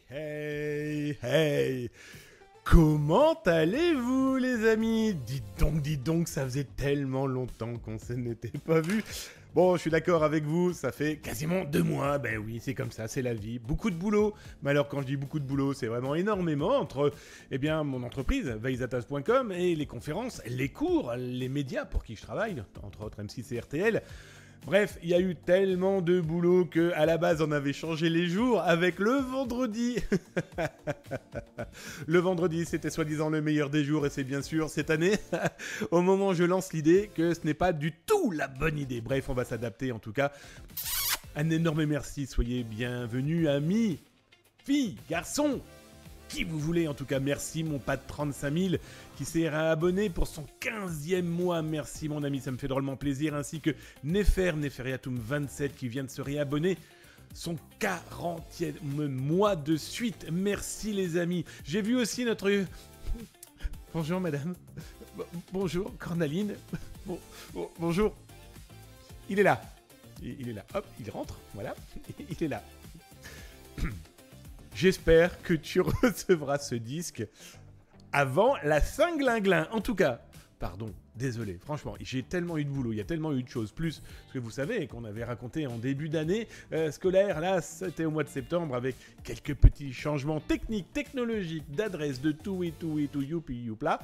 Hey, comment allez-vous les amis? Dites donc, ça faisait tellement longtemps qu'on se n'était pas vu. Bon, je suis d'accord avec vous, ça fait quasiment 2 mois, ben oui, c'est comme ça, c'est la vie, beaucoup de boulot. Mais alors quand je dis beaucoup de boulot, c'est vraiment énormément entre, mon entreprise, veizatas.com, et les conférences, les cours, les médias pour qui je travaille, entre autres M6 et RTL. Bref, il y a eu tellement de boulot que à la base on avait changé les jours avec le vendredi. Le vendredi, c'était soi-disant le meilleur des jours et c'est bien sûr cette année, au moment où je lance l'idée, que ce n'est pas du tout la bonne idée. Bref, on va s'adapter en tout cas. Un énorme merci, soyez bienvenus amis, filles, garçons. Qui vous voulez, en tout cas, merci mon pas de 35 000 qui s'est réabonné pour son 15e mois. Merci mon ami, ça me fait drôlement plaisir. Ainsi que Neferiatum 27 qui vient de se réabonner son 40e mois de suite. Merci les amis. J'ai vu aussi notre... Bonjour madame. Bonjour Cornaline. Bonjour. Il est là. Il est là. Hop, il rentre. Voilà. Il est là. J'espère que tu recevras ce disque avant la Saint-Glinglin. En tout cas, pardon, désolé, franchement, j'ai tellement eu de boulot, il y a tellement eu de choses. Plus, ce que vous savez, qu'on avait raconté en début d'année scolaire, là, c'était au mois de septembre, avec quelques petits changements techniques, technologiques, d'adresse, de tout, youpi, youpla.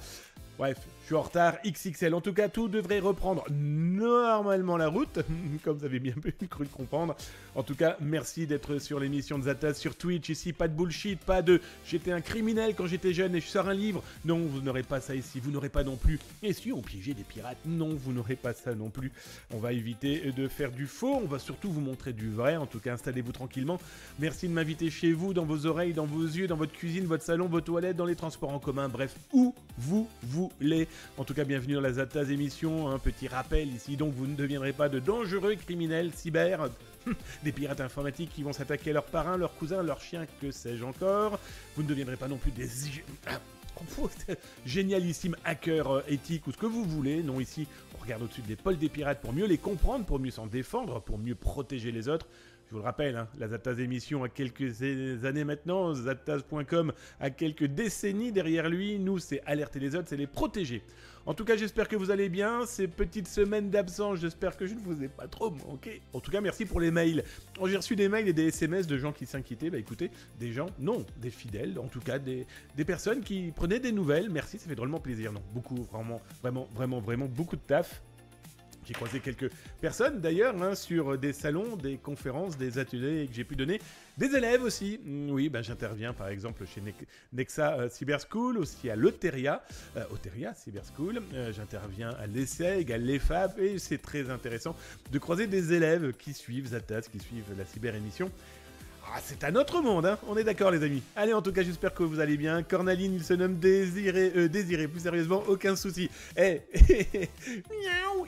Bref, je suis en retard XXL. En tout cas, tout devrait reprendre normalement la route, comme vous avez bien cru comprendre. En tout cas, merci d'être sur l'émission de Zatas sur Twitch. Ici, pas de bullshit, pas de « j'étais un criminel quand j'étais jeune et je sors un livre ». Non, vous n'aurez pas ça ici. Vous n'aurez pas non plus « et si on piégeait des pirates ». Non, vous n'aurez pas ça non plus. On va éviter de faire du faux. On va surtout vous montrer du vrai. En tout cas, installez-vous tranquillement. Merci de m'inviter chez vous, dans vos oreilles, dans vos yeux, dans votre cuisine, votre salon, vos toilettes, dans les transports en commun. Bref, où vous voulez. En tout cas, bienvenue dans la Zatas émission. Un petit rappel ici, donc vous ne deviendrez pas de dangereux criminels cyber, des pirates informatiques qui vont s'attaquer à leurs parrains, leurs cousins, leurs chiens, que sais-je encore. Vous ne deviendrez pas non plus des génialissimes hackers éthiques ou ce que vous voulez. Non, ici, on regarde au-dessus de l'épaule des pirates pour mieux les comprendre, pour mieux s'en défendre, pour mieux protéger les autres. Je vous le rappelle, hein, la Zatas émission a quelques années maintenant, Zatas.com a quelques décennies derrière lui. Nous, c'est alerter les autres, c'est les protéger. En tout cas, j'espère que vous allez bien. Ces petites semaines d'absence, j'espère que je ne vous ai pas trop manqué. En tout cas, merci pour les mails. J'ai reçu des mails et des SMS de gens qui s'inquiétaient. Bah écoutez, des gens, non, des fidèles, en tout cas des personnes qui prenaient des nouvelles. Merci, ça fait drôlement plaisir. Non, beaucoup, vraiment beaucoup de taf. J'ai croisé quelques personnes d'ailleurs hein, sur des salons, des conférences, des ateliers que j'ai pu donner. Des élèves aussi. Oui, ben, j'interviens par exemple chez Nexa Cyber School, aussi à l'Oteria Cyber School. J'interviens à l'ESSEG, à l'EFAP et c'est très intéressant de croiser des élèves qui suivent Zatas, qui suivent la cyber émission. Ah, c'est un autre monde, hein. On est d'accord les amis. Allez, en tout cas, j'espère que vous allez bien. Cornaline, il se nomme Désiré, plus sérieusement, aucun souci. Miaou,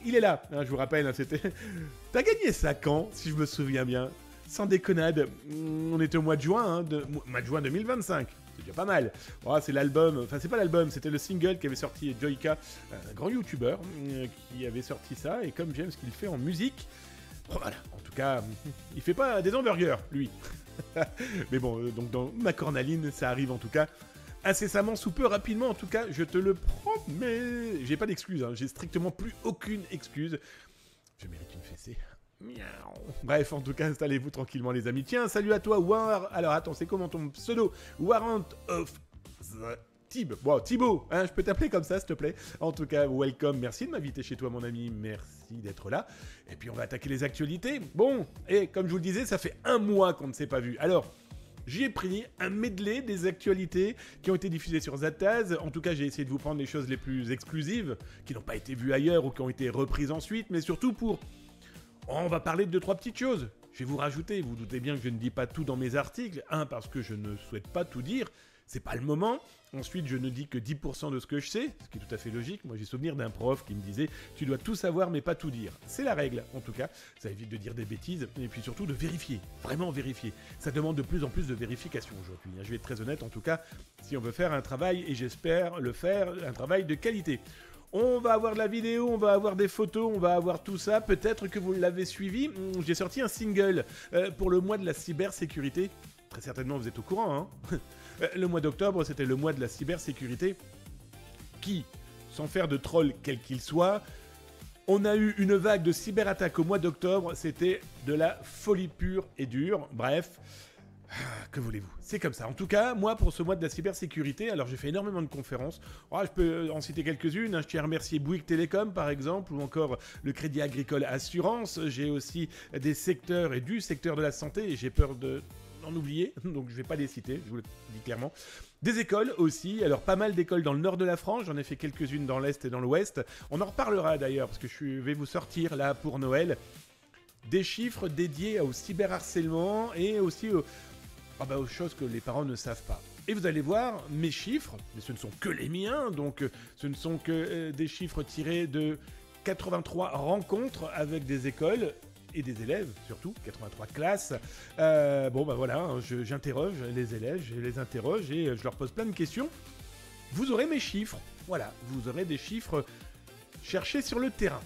il est là. Hein, je vous rappelle, hein, c'était... T'as gagné ça quand, si je me souviens bien? Sans déconnade, on était au mois de juin, mois de juin 2025. C'est déjà pas mal. Oh, c'est l'album, enfin c'est pas l'album, c'était le single qui avait sorti Joyka, un grand youtubeur, qui avait sorti ça. Et comme j'aime ce qu'il fait en musique... Voilà, en tout cas, il fait pas des hamburgers, lui. Mais bon, donc dans ma cornaline, ça arrive en tout cas incessamment, sous peu, rapidement. En tout cas, je te le promets. J'ai pas d'excuses, hein. J'ai strictement plus aucune excuse. Je mérite une fessée. Miaou. Bref, en tout cas, installez-vous tranquillement, les amis. Tiens, salut à toi, Alors, attends, c'est comment ton pseudo? Warrant of the... Bon, Thibaut, hein, je peux t'appeler comme ça, s'il te plaît. En tout cas, welcome. Merci de m'inviter chez toi, mon ami. Merci d'être là. Et puis, on va attaquer les actualités. Bon, et comme je vous le disais, ça fait 1 mois qu'on ne s'est pas vu. Alors, j'ai pris un medley des actualités qui ont été diffusées sur Zatas. En tout cas, j'ai essayé de vous prendre les choses les plus exclusives, qui n'ont pas été vues ailleurs ou qui ont été reprises ensuite, mais surtout pour... On va parler de 2-3 petites choses. Je vais vous rajouter, vous doutez bien que je ne dis pas tout dans mes articles. Parce que je ne souhaite pas tout dire. C'est pas le moment. Ensuite, je ne dis que 10% de ce que je sais, ce qui est tout à fait logique. Moi, j'ai souvenir d'un prof qui me disait « Tu dois tout savoir, mais pas tout dire ». C'est la règle, en tout cas. Ça évite de dire des bêtises, et puis surtout de vérifier. Vraiment vérifier. Ça demande de plus en plus de vérification aujourd'hui. Je vais être très honnête, en tout cas, si on veut faire un travail, et j'espère le faire, un travail de qualité. On va avoir de la vidéo, on va avoir des photos, on va avoir tout ça. Peut-être que vous l'avez suivi. J'ai sorti un single pour le mois de la cybersécurité. très certainement vous êtes au courant, hein. Le mois d'octobre, c'était le mois de la cybersécurité qui, sans faire de troll quel qu'il soit, on a eu une vague de cyberattaques au mois d'octobre, c'était de la folie pure et dure, bref. Que voulez-vous? C'est comme ça. En tout cas, moi, pour ce mois de la cybersécurité, alors j'ai fait énormément de conférences. Oh, je peux en citer quelques-unes. Hein. Je tiens à remercier Bouygues Télécom, par exemple, ou encore le Crédit Agricole Assurance. J'ai aussi des secteurs et du secteur de la santé, et j'ai peur d'en oublier, donc je ne vais pas les citer, je vous le dis clairement. Des écoles aussi, alors pas mal d'écoles dans le nord de la France, j'en ai fait quelques-unes dans l'est et dans l'ouest. On en reparlera d'ailleurs, parce que je vais vous sortir là pour Noël des chiffres dédiés au cyberharcèlement et aussi aux choses que les parents ne savent pas. Et vous allez voir, mes chiffres, mais ce ne sont que les miens, donc ce ne sont que des chiffres tirés de 83 rencontres avec des écoles et des élèves, surtout, 83 classes. Voilà, hein, j'interroge les élèves, je les interroge et je leur pose plein de questions. Vous aurez mes chiffres, voilà, vous aurez des chiffres cherchés sur le terrain.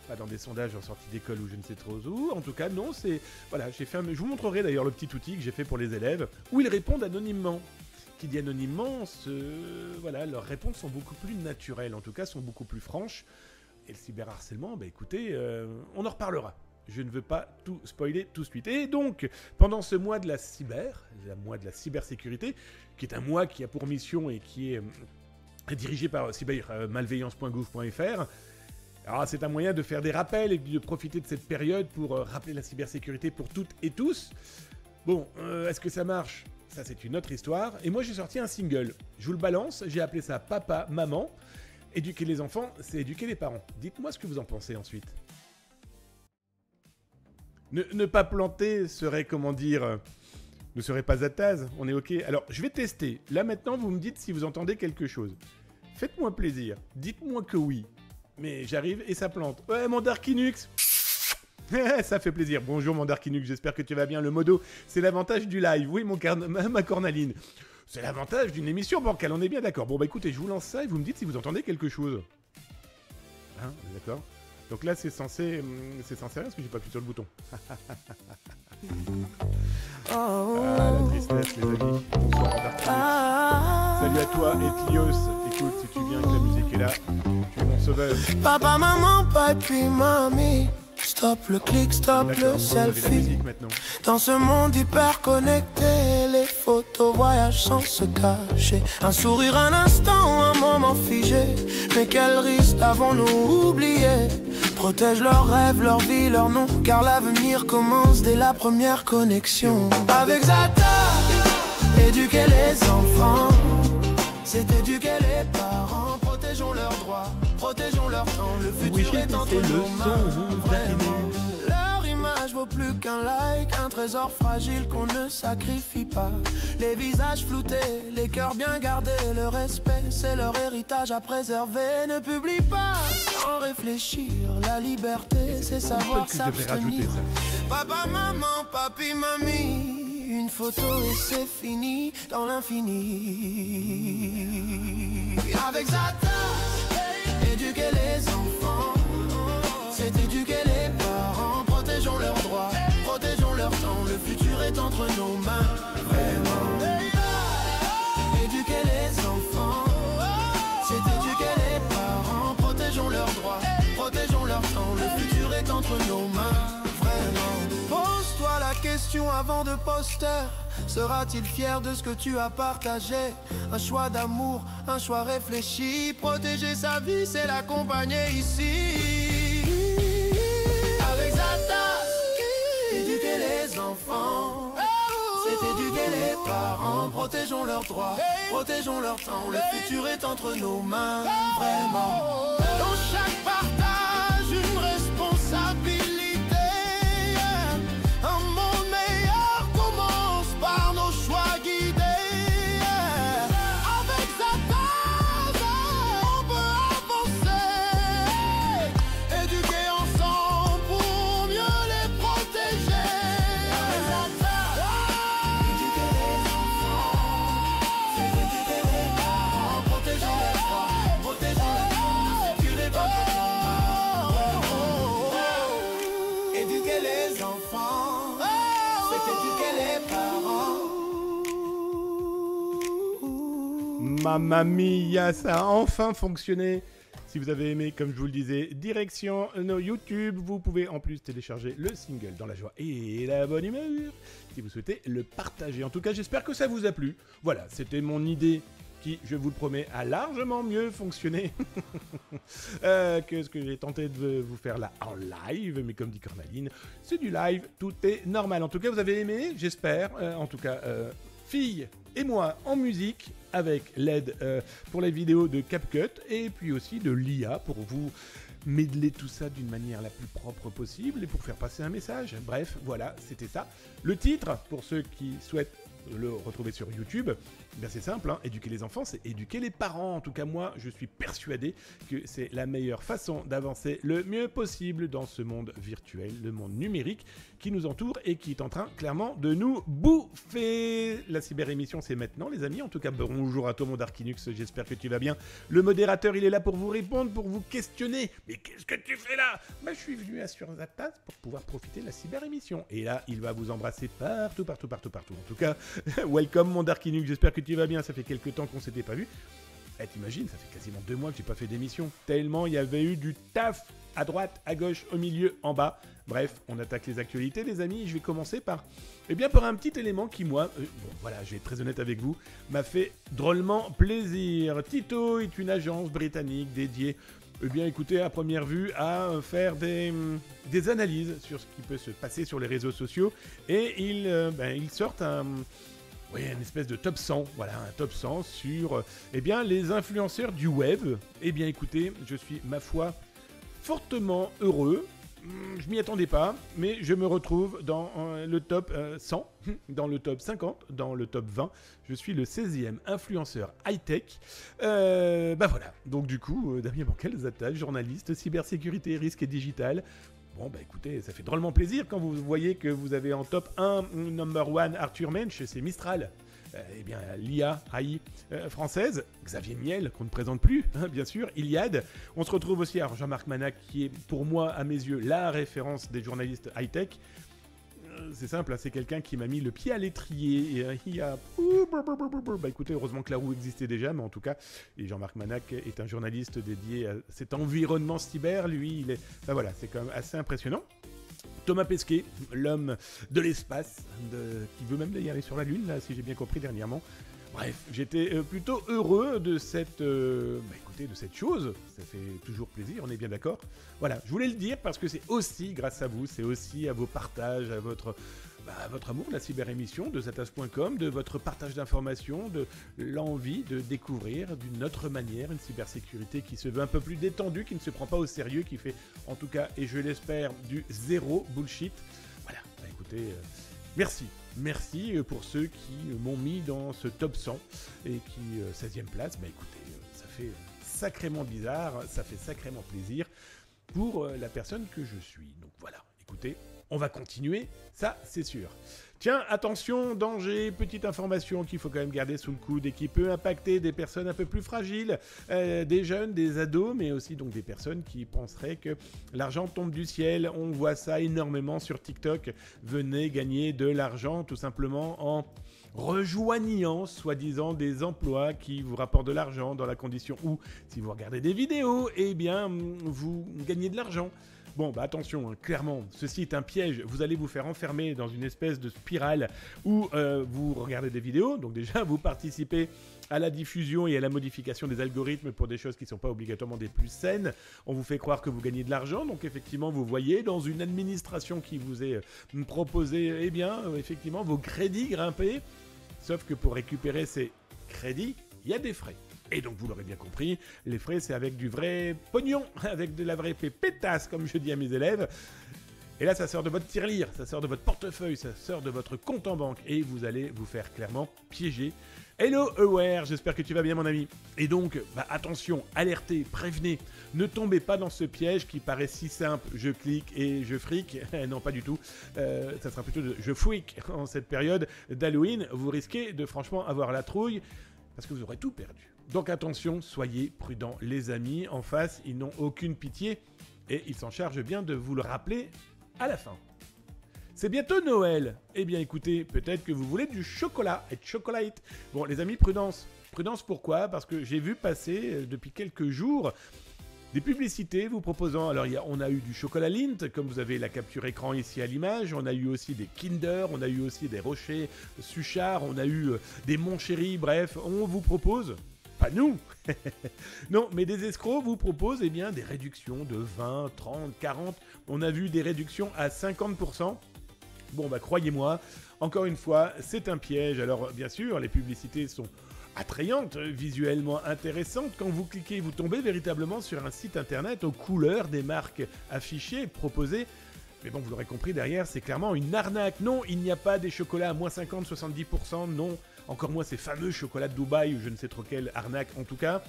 Pas dans des sondages en sortie d'école ou je ne sais trop où. En tout cas, non, c'est... Voilà, je vous montrerai d'ailleurs le petit outil que j'ai fait pour les élèves, où ils répondent anonymement. Qui dit anonymement, leurs réponses sont beaucoup plus naturelles, en tout cas, sont beaucoup plus franches. Et le cyberharcèlement, écoutez, on en reparlera. Je ne veux pas tout spoiler tout de suite. Et donc, pendant ce mois de la cybersécurité, qui est un mois qui a pour mission et qui est dirigé par cybermalveillance.gouv.fr, alors, c'est un moyen de faire des rappels et de profiter de cette période pour rappeler la cybersécurité pour toutes et tous. Bon, est-ce que ça marche? Ça, c'est une autre histoire. Et moi, j'ai sorti un single. Je vous le balance, j'ai appelé ça « Papa, Maman ». Éduquer les enfants, c'est éduquer les parents. Dites-moi ce que vous en pensez ensuite. Ne pas planter serait, comment dire... ne serait pas à Taz, on est OK. Alors, je vais tester. Là, maintenant, vous me dites si vous entendez quelque chose. Faites-moi plaisir. Dites-moi que oui. Mais j'arrive et ça plante. Ouais, mon Darkinux. Ça fait plaisir. Bonjour, mon Darkinux, j'espère que tu vas bien. Le modo, c'est l'avantage du live. Oui, ma cornaline. C'est l'avantage d'une émission bancale, on est bien d'accord. Bon, écoutez, je vous lance ça et vous me dites si vous entendez quelque chose. Hein, d'accord. Donc là, c'est censé rien parce que j'ai pas appuyé sur le bouton. Ah, la tristesse, les amis. Bonsoir, mon Darkinux. Salut à toi, Ethlios. Écoute, si tu viens que la musique est là, tu es mon sauveur. Papa, maman, papi, mamie. Stop le clic, stop le selfie. Dans ce monde hyper connecté, les photos voyagent sans se cacher. Un sourire, un instant, un moment figé. Mais quel risque avons-nous oublié? Protège leurs rêves, leur vie, leur nom, car l'avenir commence dès la première connexion. Avec Zata, éduquer les enfants, c'est éduquer les parents. Protégeons leurs droits, protégeons leur temps. Le futur est entre nos mains, vraiment. Leur image vaut plus qu'un like, un trésor fragile qu'on ne sacrifie pas. Les visages floutés, les cœurs bien gardés, le respect, c'est leur héritage à préserver. Ne publie pas sans réfléchir, la liberté, c'est savoir s'abstenir. Papa, maman, papi, mamie, une photo et c'est fini dans l'infini. Avec Zata, éduquer les enfants, c'est éduquer les parents. Protégeons leurs droits, protégeons leur temps. Le futur est entre nos mains, vraiment. Éduquer les enfants, c'est éduquer les parents. Protégeons leurs droits, protégeons leur temps. Le futur est entre nos mains, vraiment. Pose-toi la question avant de poster. Sera-t-il fier de ce que tu as partagé? Un choix d'amour, un choix réfléchi. Protéger sa vie, c'est l'accompagner ici. Avec Zata, éduquer les enfants, c'est éduquer les parents. Protégeons leurs droits, protégeons leur temps. Le futur est entre nos mains, vraiment. Dans chaque partage, une responsabilité. t'éduquer les parents. Mamma mia, ça a enfin fonctionné. Si vous avez aimé, comme je vous le disais, direction nos YouTube. Vous pouvez en plus télécharger le single dans la joie et la bonne humeur si vous souhaitez le partager. En tout cas, j'espère que ça vous a plu. Voilà, c'était mon idée qui, je vous le promets, a largement mieux fonctionné que ce que j'ai tenté de vous faire là en live. Mais comme dit Cornaline, c'est du live, tout est normal. En tout cas, vous avez aimé, j'espère. En tout cas, Fille et moi en musique avec l'aide pour les vidéos de CapCut et puis aussi de l'IA pour vous medler tout ça d'une manière la plus propre possible et pour faire passer un message. Bref, voilà, c'était ça. Le titre, pour ceux qui souhaitent le retrouver sur YouTube, ben c'est simple, hein, éduquer les enfants, c'est éduquer les parents. En tout cas, moi, je suis persuadé que c'est la meilleure façon d'avancer le mieux possible dans ce monde virtuel, le monde numérique qui nous entoure et qui est en train, clairement, de nous bouffer. La cyber-émission, c'est maintenant, les amis. En tout cas, bonjour à toi, mon Darkinux, j'espère que tu vas bien. Le modérateur, il est là pour vous répondre, pour vous questionner. Mais qu'est-ce que tu fais là? Ben, je suis venu assurer la tasse pour pouvoir profiter de la cyber-émission. Et là, il va vous embrasser partout. En tout cas, welcome, mon Darkinux, j'espère que tu vas bien, ça fait quelques temps qu'on s'était pas vu. Eh, t'imagines, ça fait quasiment 2 mois que j'ai pas fait d'émission. Tellement il y avait eu du taf à droite, à gauche, au milieu, en bas. Bref, on attaque les actualités, les amis. Je vais commencer par un petit élément qui, moi, voilà, je vais être très honnête avec vous, m'a fait drôlement plaisir. Tito est une agence britannique dédiée, écoutez, à première vue, à faire des analyses sur ce qui peut se passer sur les réseaux sociaux. Et ils sortent une espèce de top 100, voilà, un top 100 sur les influenceurs du web. Écoutez, je suis, ma foi, fortement heureux. Je m'y attendais pas, mais je me retrouve dans le top 100, dans le top 50, dans le top 20. Je suis le 16e influenceur high-tech. Voilà, donc du coup, Damien Bancal-Zatal, journaliste, cybersécurité, risque et digital. Bon, écoutez, ça fait drôlement plaisir quand vous voyez que vous avez en top 1, number 1, Arthur Mensch, c'est Mistral. L'IA AI française, Xavier Niel, qu'on ne présente plus, hein, bien sûr, Iliad. On se retrouve aussi à Jean-Marc Manac, qui est, pour moi, à mes yeux, la référence des journalistes high-tech. C'est simple, hein, c'est quelqu'un qui m'a mis le pied à l'étrier. Et il y a... écoutez, heureusement que la roue existait déjà, mais en tout cas, et Jean-Marc Manac est un journaliste dédié à cet environnement cyber. Lui, il est... voilà, c'est quand même assez impressionnant. Thomas Pesquet, l'homme de l'espace, qui veut même y aller sur la Lune, là, si j'ai bien compris dernièrement. Bref, j'étais plutôt heureux de cette chose. Ça fait toujours plaisir, on est bien d'accord. Voilà, je voulais le dire parce que c'est aussi grâce à vous, c'est aussi à vos partages, à votre amour de la cyber-émission, de zatas.com, de votre partage d'informations, de l'envie de découvrir d'une autre manière une cybersécurité qui se veut un peu plus détendue, qui ne se prend pas au sérieux, qui fait en tout cas, et je l'espère, du zéro bullshit. Voilà, écoutez, merci pour ceux qui m'ont mis dans ce top 100 et qui, 16e place, écoutez, ça fait sacrément bizarre, ça fait sacrément plaisir pour la personne que je suis. Donc voilà, écoutez, on va continuer, ça c'est sûr. Tiens, attention, danger, petite information qu'il faut quand même garder sous le coude et qui peut impacter des personnes un peu plus fragiles, des jeunes, des ados, mais aussi donc des personnes qui penseraient que l'argent tombe du ciel. On voit ça énormément sur TikTok. Venez gagner de l'argent tout simplement en rejoignant soi-disant des emplois qui vous rapportent de l'argent dans la condition où, si vous regardez des vidéos, vous gagnez de l'argent. Bon, attention, hein, clairement, ceci est un piège. Vous allez vous faire enfermer dans une espèce de spirale où vous regardez des vidéos. Donc déjà, vous participez à la diffusion et à la modification des algorithmes pour des choses qui ne sont pas obligatoirement des plus saines. On vous fait croire que vous gagnez de l'argent. Donc effectivement, vous voyez dans une administration qui vous est proposée, effectivement, vos crédits grimper. Sauf que pour récupérer ces crédits, il y a des frais. Et donc, vous l'aurez bien compris, les frais, c'est avec du vrai pognon, avec de la vraie pétasse, comme je dis à mes élèves. Et là, ça sort de votre tirelire, ça sort de votre portefeuille, ça sort de votre compte en banque. Et vous allez vous faire clairement piéger. Hello Aware, j'espère que tu vas bien, mon ami. Et donc, attention, alertez, prévenez. Ne tombez pas dans ce piège qui paraît si simple. Je clique et je fric. Non, pas du tout. Ça sera plutôt je freak en cette période d'Halloween. Vous risquez de franchement avoir la trouille parce que vous aurez tout perdu. Donc attention, soyez prudents les amis, en face ils n'ont aucune pitié et ils s'en chargent bien de vous le rappeler à la fin. C'est bientôt Noël. Eh bien écoutez, peut-être que vous voulez du chocolat et de chocolate. Bon les amis, prudence. Prudence pourquoi ? Parce que j'ai vu passer depuis quelques jours des publicités vous proposant, alors on a eu du chocolat Lindt, comme vous avez la capture écran ici à l'image, on a eu aussi des Kinder, on a eu aussi des Rocher Suchard, on a eu des Mon Chéri, bref, on vous propose, pas nous, non, mais des escrocs vous proposent eh bien, des réductions de 20, 30, 40, on a vu des réductions à 50%. Bon bah croyez-moi, encore une fois, c'est un piège, alors bien sûr, les publicités sont attrayante, visuellement intéressante. Quand vous cliquez, vous tombez véritablement sur un site internet aux couleurs des marques affichées, proposées. Mais bon, vous l'aurez compris, derrière, c'est clairement une arnaque. Non, il n'y a pas des chocolats à moins 50, 70%, non. Encore moins ces fameux chocolats de Dubaï, ou je ne sais trop quelle arnaque en tout cas.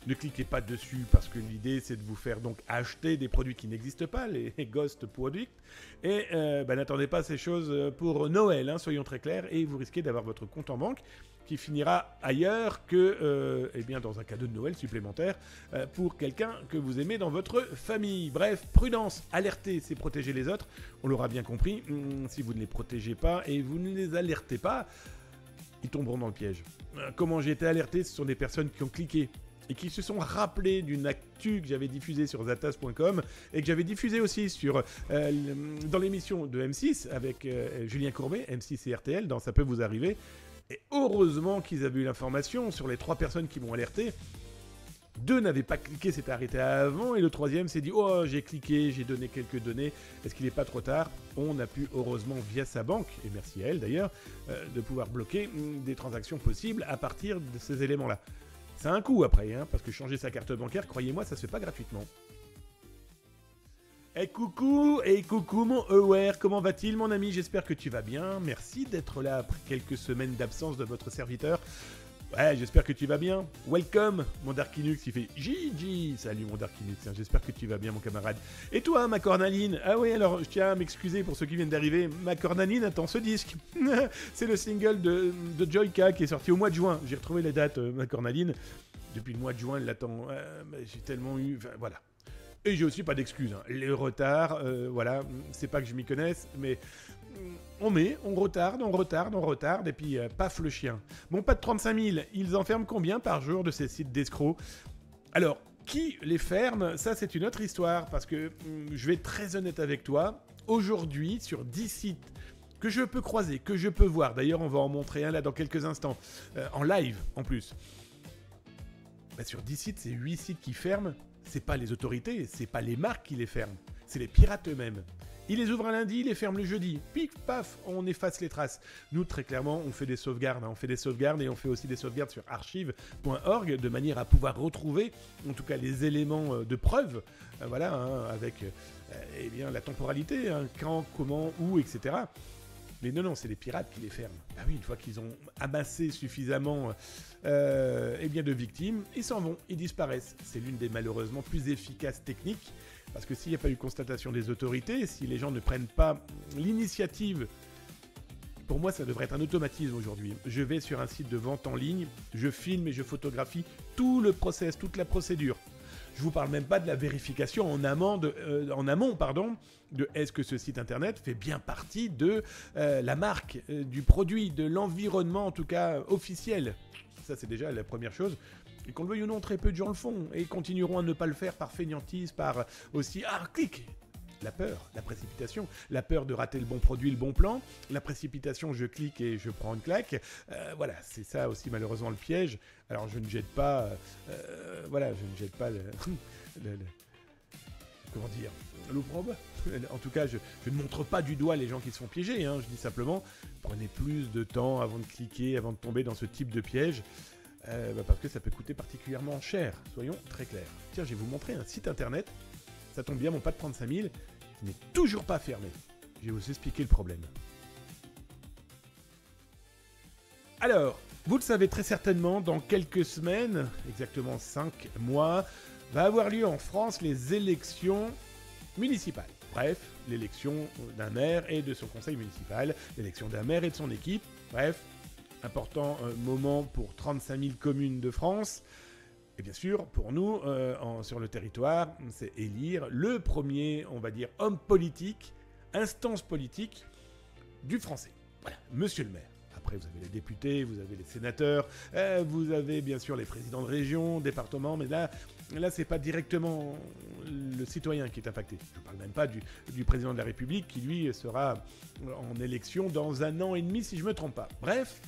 Ne cliquez pas dessus parce que l'idée c'est de vous faire donc acheter des produits qui n'existent pas, les ghost products. Et n'attendez pas ces choses pour Noël, hein, soyons très clairs, et vous risquez d'avoir votre compte en banque qui finira ailleurs que dans un cadeau de Noël supplémentaire pour quelqu'un que vous aimez dans votre famille. Bref, prudence, alerter, c'est protéger les autres, on l'aura bien compris. Si vous ne les protégez pas et vous ne les alertez pas, ils tomberont dans le piège. Comment j'ai été alerté, ce sont des personnes qui ont cliqué et qui se sont rappelés d'une actu que j'avais diffusée sur zatas.com et que j'avais diffusée aussi dans l'émission de M6 avec Julien Courbet, M6 et RTL, dans Ça peut vous arriver. Et heureusement qu'ils avaient eu l'information sur les 3 personnes qui m'ont alerté. 2 n'avaient pas cliqué, s'étaient arrêtés avant, et le 3e s'est dit « Oh, j'ai cliqué, j'ai donné quelques données, est-ce qu'il n'est pas trop tard ?» On a pu, heureusement, via sa banque, et merci à elle d'ailleurs, de pouvoir bloquer des transactions possibles à partir de ces éléments-là. C'est un coût après, hein, parce que changer sa carte bancaire, croyez-moi, ça se fait pas gratuitement. Et coucou mon Aware, comment va-t-il mon ami? J'espère que tu vas bien, merci d'être là après quelques semaines d'absence de votre serviteur. Ouais, j'espère que tu vas bien. Welcome mon Darkinux, il fait Gigi. Salut mon Darkinux, j'espère que tu vas bien mon camarade. Et toi ma Cornaline? Ah oui, alors je tiens à m'excuser pour ceux qui viennent d'arriver. Ma Cornaline attend ce disque. C'est le single de Joyka qui est sorti au mois de juin. J'ai retrouvé les dates, ma Cornaline. Depuis le mois de juin, elle l'attend. J'ai tellement eu... Enfin, voilà. Et j'ai aussi pas d'excuses. Hein. Les retards, voilà, c'est pas que je m'y connaisse, mais on retarde, et puis paf le chien. Bon, pas de 35 000, ils enferment combien par jour de ces sites d'escrocs? Alors, qui les ferme? Ça, c'est une autre histoire, parce que je vais être très honnête avec toi. Aujourd'hui, sur 10 sites que je peux croiser, que je peux voir, d'ailleurs, on va en montrer un là dans quelques instants, en live en plus. Bah, sur 10 sites, c'est 8 sites qui ferment. C'est pas les autorités, c'est pas les marques qui les ferment, c'est les pirates eux-mêmes. Ils les ouvrent un lundi, ils les ferment le jeudi. Pif, paf, on efface les traces. Nous, très clairement, on fait des sauvegardes. Hein. On fait des sauvegardes et on fait aussi des sauvegardes sur archive.org de manière à pouvoir retrouver, en tout cas, les éléments de preuve, voilà, hein, avec eh bien, la temporalité, hein, quand, comment, où, etc. Mais non, c'est les pirates qui les ferment. Ah oui, une fois qu'ils ont amassé suffisamment eh bien de victimes, ils s'en vont, ils disparaissent. C'est l'une des malheureusement plus efficaces techniques, parce que s'il n'y a pas eu constatation des autorités, si les gens ne prennent pas l'initiative, pour moi ça devrait être un automatisme aujourd'hui. Je vais sur un site de vente en ligne, je filme et je photographie tout le process, toute la procédure. Je vous parle même pas de la vérification en amont, de est-ce que ce site internet fait bien partie de la marque, du produit, de l'environnement en tout cas officiel. Ça c'est déjà la première chose. Et qu'on le veuille ou non, très peu de gens le font et continueront à ne pas le faire par fainéantise, par aussi clic. La peur, la précipitation, la peur de rater le bon produit, le bon plan, la précipitation, je clique et je prends une claque. Voilà, c'est ça aussi malheureusement le piège. Alors je ne jette pas, comment dire, l'opprobre. En tout cas, je ne montre pas du doigt les gens qui se font piéger. Hein. Je dis simplement, prenez plus de temps avant de cliquer, avant de tomber dans ce type de piège. Parce que ça peut coûter particulièrement cher, soyons très clairs. Tiens, je vais vous montrer un site internet. Ça tombe bien, mon pas de 35 000, qui n'est toujours pas fermé. Je vais vous expliquer le problème. Alors, vous le savez très certainement, dans quelques semaines, exactement 5 mois, va avoir lieu en France les élections municipales. Bref, l'élection d'un maire et de son conseil municipal, l'élection d'un maire et de son équipe. Bref, important moment pour 35 000 communes de France. Et bien sûr, pour nous, sur le territoire, c'est élire le premier, on va dire, homme politique, instance politique, du français. Voilà, monsieur le maire. Après, vous avez les députés, vous avez les sénateurs, vous avez bien sûr les présidents de région, départements, mais là c'est pas directement le citoyen qui est impacté. Je ne parle même pas du président de la République qui, lui, sera en élection dans 1 an et demi, si je ne me trompe pas. Bref,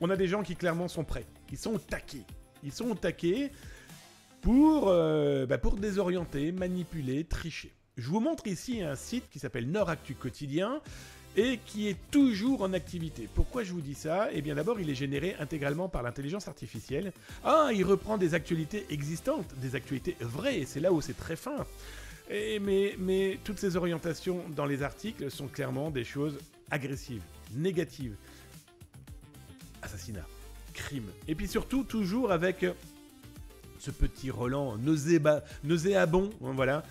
on a des gens qui clairement sont prêts. Ils sont au taquet. Ils sont au taquet pour désorienter, manipuler, tricher. Je vous montre ici un site qui s'appelle Nord Actu Quotidien et qui est toujours en activité. Pourquoi je vous dis ça ? Eh bien d'abord, il est généré intégralement par l'intelligence artificielle. Ah, il reprend des actualités existantes, des actualités vraies, et c'est là où c'est très fin. Mais toutes ces orientations dans les articles sont clairement des choses agressives, négatives. Assassinat, crime. Et puis surtout, toujours avec ce petit Roland nauséabond, voilà,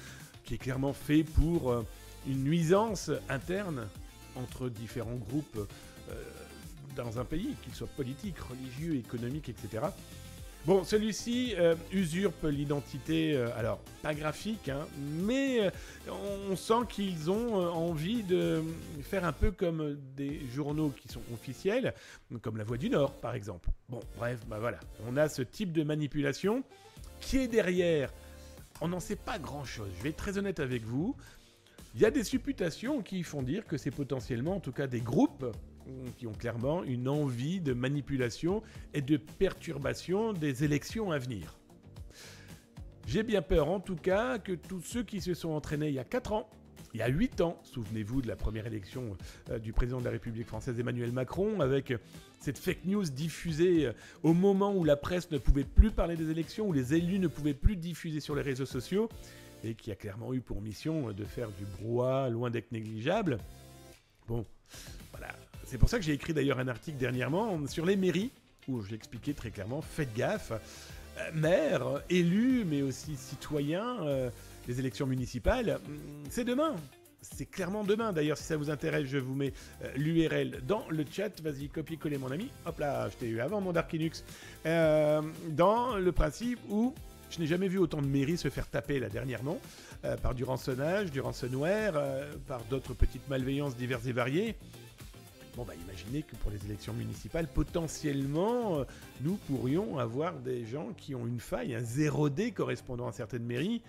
qui est clairement fait pour une nuisance interne entre différents groupes dans un pays, qu'ils soient politiques, religieux, économiques, etc. Bon, celui-ci usurpe l'identité, alors pas graphique, hein, mais on sent qu'ils ont envie de faire un peu comme des journaux qui sont officiels, comme La Voix du Nord, par exemple. Bon, bref, voilà, on a ce type de manipulation qui est derrière. On n'en sait pas grand-chose, je vais être très honnête avec vous. Il y a des supputations qui font dire que c'est potentiellement, en tout cas, des groupes qui ont clairement une envie de manipulation et de perturbation des élections à venir. J'ai bien peur, en tout cas, que tous ceux qui se sont entraînés il y a 4 ans, il y a 8 ans, souvenez-vous de la première élection du président de la République française Emmanuel Macron, avec cette fake news diffusée au moment où la presse ne pouvait plus parler des élections, où les élus ne pouvaient plus diffuser sur les réseaux sociaux, et qui a clairement eu pour mission de faire du brouhaha loin d'être négligeable. Bon, voilà. C'est pour ça que j'ai écrit d'ailleurs un article dernièrement sur les mairies, où j'expliquais très clairement, faites gaffe, maires, élus, mais aussi citoyens, les élections municipales, c'est demain. C'est clairement demain. D'ailleurs, si ça vous intéresse, je vous mets l'URL dans le chat. Vas-y, copier-coller mon ami. Hop là, je t'ai eu avant mon Dark Linux. Dans le principe où je n'ai jamais vu autant de mairies se faire taper là dernièrement par du rançonnage, du ransomware, par d'autres petites malveillances diverses et variées. Bon, imaginez que pour les élections municipales, potentiellement, nous pourrions avoir des gens qui ont une faille, un 0D correspondant à certaines mairies,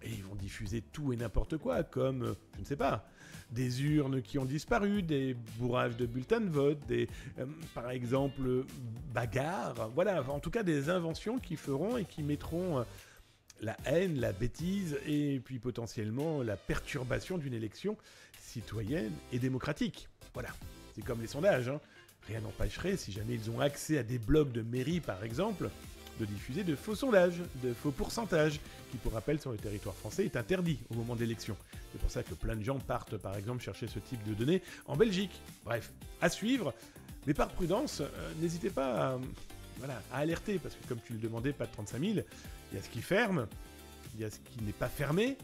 et ils vont diffuser tout et n'importe quoi, comme, je ne sais pas, des urnes qui ont disparu, des bourrages de bulletins de vote, des, par exemple, bagarres, voilà, en tout cas des inventions qui feront et qui mettront la haine, la bêtise et puis potentiellement la perturbation d'une élection citoyenne et démocratique. Voilà, c'est comme les sondages, hein. Rien n'empêcherait, si jamais ils ont accès à des blogs de mairie par exemple, de diffuser de faux sondages, de faux pourcentages, qui pour rappel sur le territoire français est interdit au moment de l'élection. C'est pour ça que plein de gens partent par exemple chercher ce type de données en Belgique. Bref, à suivre, mais par prudence, n'hésitez pas à alerter, parce que comme tu le demandais, pas de 35 000, il y a ce qui ferme, il y a ce qui n'est pas fermé,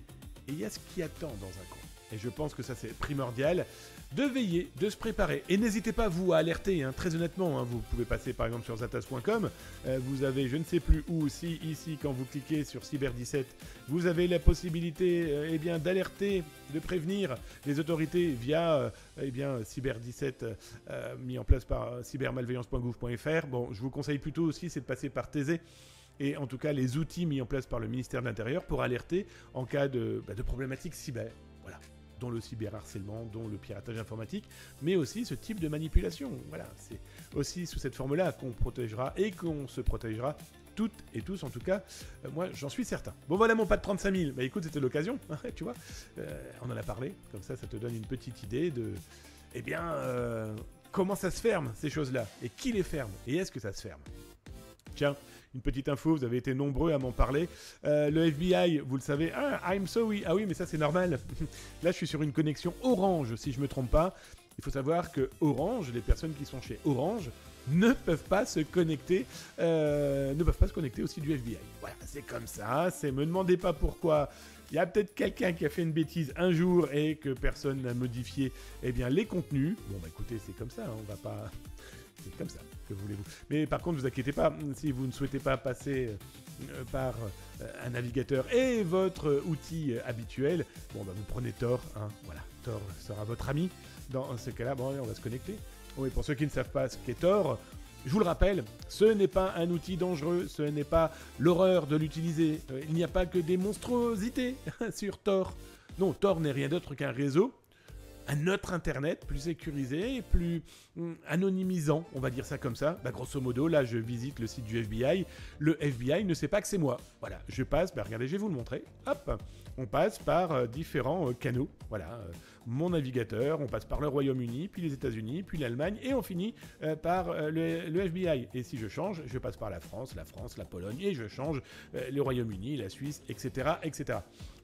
et il y a ce qui attend dans un coin. Et je pense que ça c'est primordial, de veiller, de se préparer. Et n'hésitez pas vous à alerter, hein, très honnêtement, hein, vous pouvez passer par exemple sur zatas.com, vous avez je ne sais plus où, si ici quand vous cliquez sur Cyber17, vous avez la possibilité d'alerter, de prévenir les autorités via Cyber17 mis en place par cybermalveillance.gouv.fr. Bon, je vous conseille plutôt aussi c'est de passer par Thésée, et en tout cas les outils mis en place par le ministère de l'Intérieur pour alerter en cas de problématiques cyber. Voilà, dont le cyberharcèlement, dont le piratage informatique, mais aussi ce type de manipulation. Voilà, c'est aussi sous cette forme-là qu'on protégera et qu'on se protégera toutes et tous, en tout cas, moi j'en suis certain. Bon voilà mon pas de 35 000, écoute, c'était l'occasion, tu vois, on en a parlé, comme ça te donne une petite idée de, comment ça se ferme ces choses-là, et qui les ferme, et est-ce que ça se ferme. Tiens, une petite info, vous avez été nombreux à m'en parler. Le FBI, vous le savez, I'm sorry. Ah oui, mais ça c'est normal. Là, je suis sur une connexion Orange, si je ne me trompe pas. Il faut savoir que Orange, les personnes qui sont chez Orange, ne peuvent pas se connecter au site du FBI. Voilà, c'est comme ça. Me demandez pas pourquoi. Il y a peut-être quelqu'un qui a fait une bêtise un jour et que personne n'a modifié les contenus. Bon, écoutez, c'est comme ça, hein, on va pas... C'est comme ça, que voulez-vous. Mais par contre, ne vous inquiétez pas, si vous ne souhaitez pas passer par un navigateur et votre outil habituel, vous prenez tort, hein, voilà. Tor sera votre ami. Dans ce cas-là, bon, on va se connecter. Oui, pour ceux qui ne savent pas ce qu'est Tor, je vous le rappelle, ce n'est pas un outil dangereux, ce n'est pas l'horreur de l'utiliser. Il n'y a pas que des monstruosités sur Tor. Non, Tor n'est rien d'autre qu'un réseau, un autre internet plus sécurisé et plus anonymisant, on va dire ça comme ça. Bah, grosso modo, là je visite le site du FBI, le FBI ne sait pas que c'est moi. Voilà, je passe, regardez, je vais vous le montrer, hop, on passe par différents canaux, voilà, mon navigateur, on passe par le Royaume-Uni, puis les États-Unis, puis l'Allemagne, et on finit par le FBI. Et si je change, je passe par la France, la Pologne, et je change le Royaume-Uni, la Suisse, etc., etc.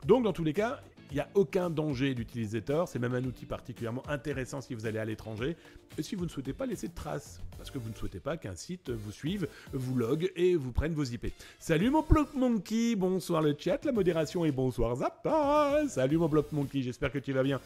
Donc dans tous les cas, il n'y a aucun danger d'utiliser Tor, c'est même un outil particulièrement intéressant si vous allez à l'étranger, et si vous ne souhaitez pas laisser de traces, parce que vous ne souhaitez pas qu'un site vous suive, vous logue et vous prenne vos IP. Salut mon Block Monkey, bonsoir le chat, la modération et bonsoir Zappa. Salut mon Block Monkey, j'espère que tu vas bien.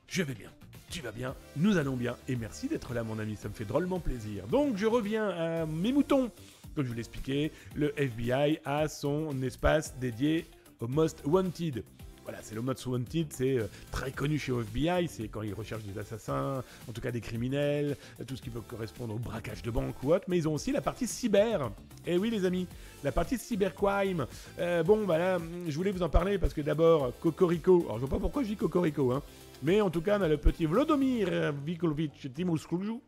Je vais bien, tu vas bien, nous allons bien, et merci d'être là mon ami, ça me fait drôlement plaisir. Donc je reviens à mes moutons. Comme je vous l'expliquais, le FBI a son espace dédié au Most Wanted. Voilà, c'est le Most Wanted, c'est très connu chez FBI, c'est quand ils recherchent des assassins, en tout cas des criminels, tout ce qui peut correspondre au braquage de banque ou autre, mais ils ont aussi la partie cyber. Et oui les amis, la partie cybercrime. Bon, bah là, je voulais vous en parler parce que d'abord, Cocorico, alors je vois pas pourquoi je dis Cocorico, hein, mais en tout cas, on a le petit Vladimir Vikolovich Timoskuljuk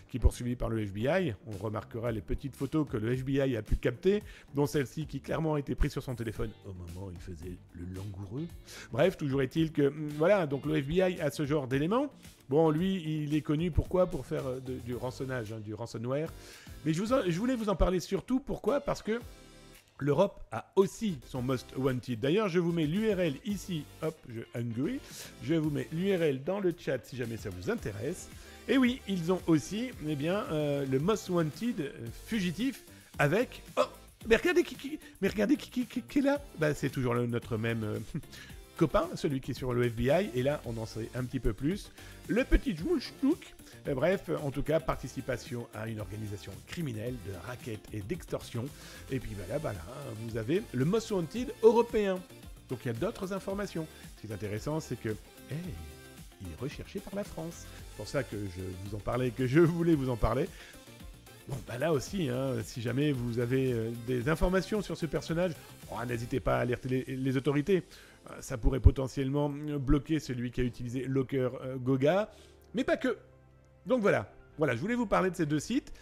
qui est poursuivi par le FBI. On remarquera les petites photos que le FBI a pu capter, dont celle-ci qui clairement a été prise sur son téléphone au moment où il faisait le langoureux. Bref, toujours est-il que, voilà, donc le FBI a ce genre d'éléments. Bon, lui, il est connu pourquoi ? Pour faire du rançonnage, hein, du ransomware. Mais je voulais vous en parler surtout, pourquoi ? Parce que l'Europe a aussi son Most Wanted. D'ailleurs, je vous mets l'URL ici. Hop, je vous mets l'URL dans le chat si jamais ça vous intéresse. Et oui, ils ont aussi, eh bien, le Most Wanted fugitif avec... Oh, mais regardez qui est là. Bah, c'est toujours notre même copain, celui qui est sur le FBI. Et là, on en sait un petit peu plus. Le petit Jmouchnouk. Bref, en tout cas, participation à une organisation criminelle de racket et d'extorsion. Et puis voilà, vous avez le Most Wanted européen. Donc il y a d'autres informations. Ce qui est intéressant, c'est que, il est recherché par la France. C'est pour ça que je vous en parlais, que je voulais vous en parler. Bon, bah là aussi, hein, si jamais vous avez des informations sur ce personnage, n'hésitez pas à alerter les autorités. Ça pourrait potentiellement bloquer celui qui a utilisé Locker Goga, mais pas que. Donc voilà, je voulais vous parler de ces deux sites,